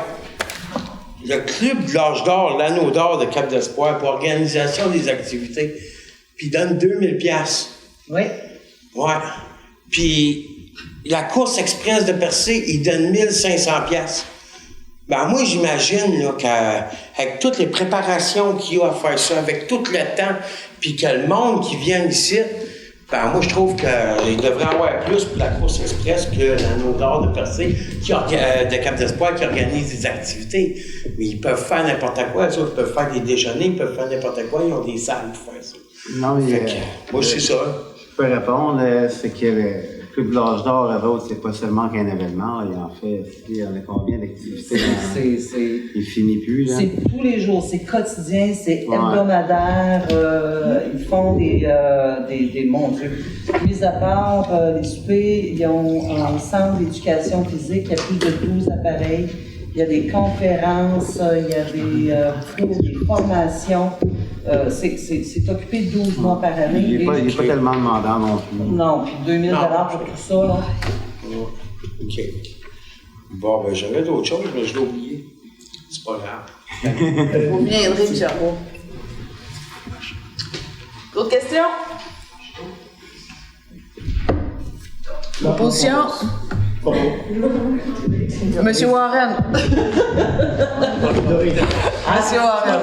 Le Club de l'Âge d'Or, l'Anneau d'Or de Cap d'Espoir pour organisation des activités. Puis il donne 2000 $. Oui. Ouais. Puis la course express de Percé, il donne 1500 $. Moi, j'imagine là, qu'avec toutes les préparations qu'il y a à faire ça, avec tout le temps, puis que le monde qui vient ici, moi, je trouve qu'il devrait y avoir plus pour la course express que l'Anneau d'Or de Percé, de Cap d'Espoir, qui organise des activités. Mais ils peuvent faire n'importe quoi, ça. Ils peuvent faire des déjeuners, ils peuvent faire n'importe quoi, ils ont des salles pour faire ça. Non, mais moi, c'est ça. Je peux répondre. C'est que le Club de l'Âge d'Or, eux autres, c'est pas seulement qu'un événement. Il en fait, il y en a combien d'activités? Il finit plus, là. C'est tous les jours, c'est quotidien, c'est hebdomadaire. Ils font des mon Dieu. Mis à part les soupers, ils ont un centre d'éducation physique, il y a plus de 12 appareils. Il y a des conférences, il y a des cours, des formations. C'est occupé 12 mois par année. Il n'est pas tellement demandant non plus. Non, puis 2000 $ pour tout ça, là. OK. Bon, ben j'avais d'autres choses, mais je l'ai oublié. C'est pas grave. Vous viendrez, M. Arnaud. D'autres questions? Opposition? Monsieur Warren. Monsieur Warren.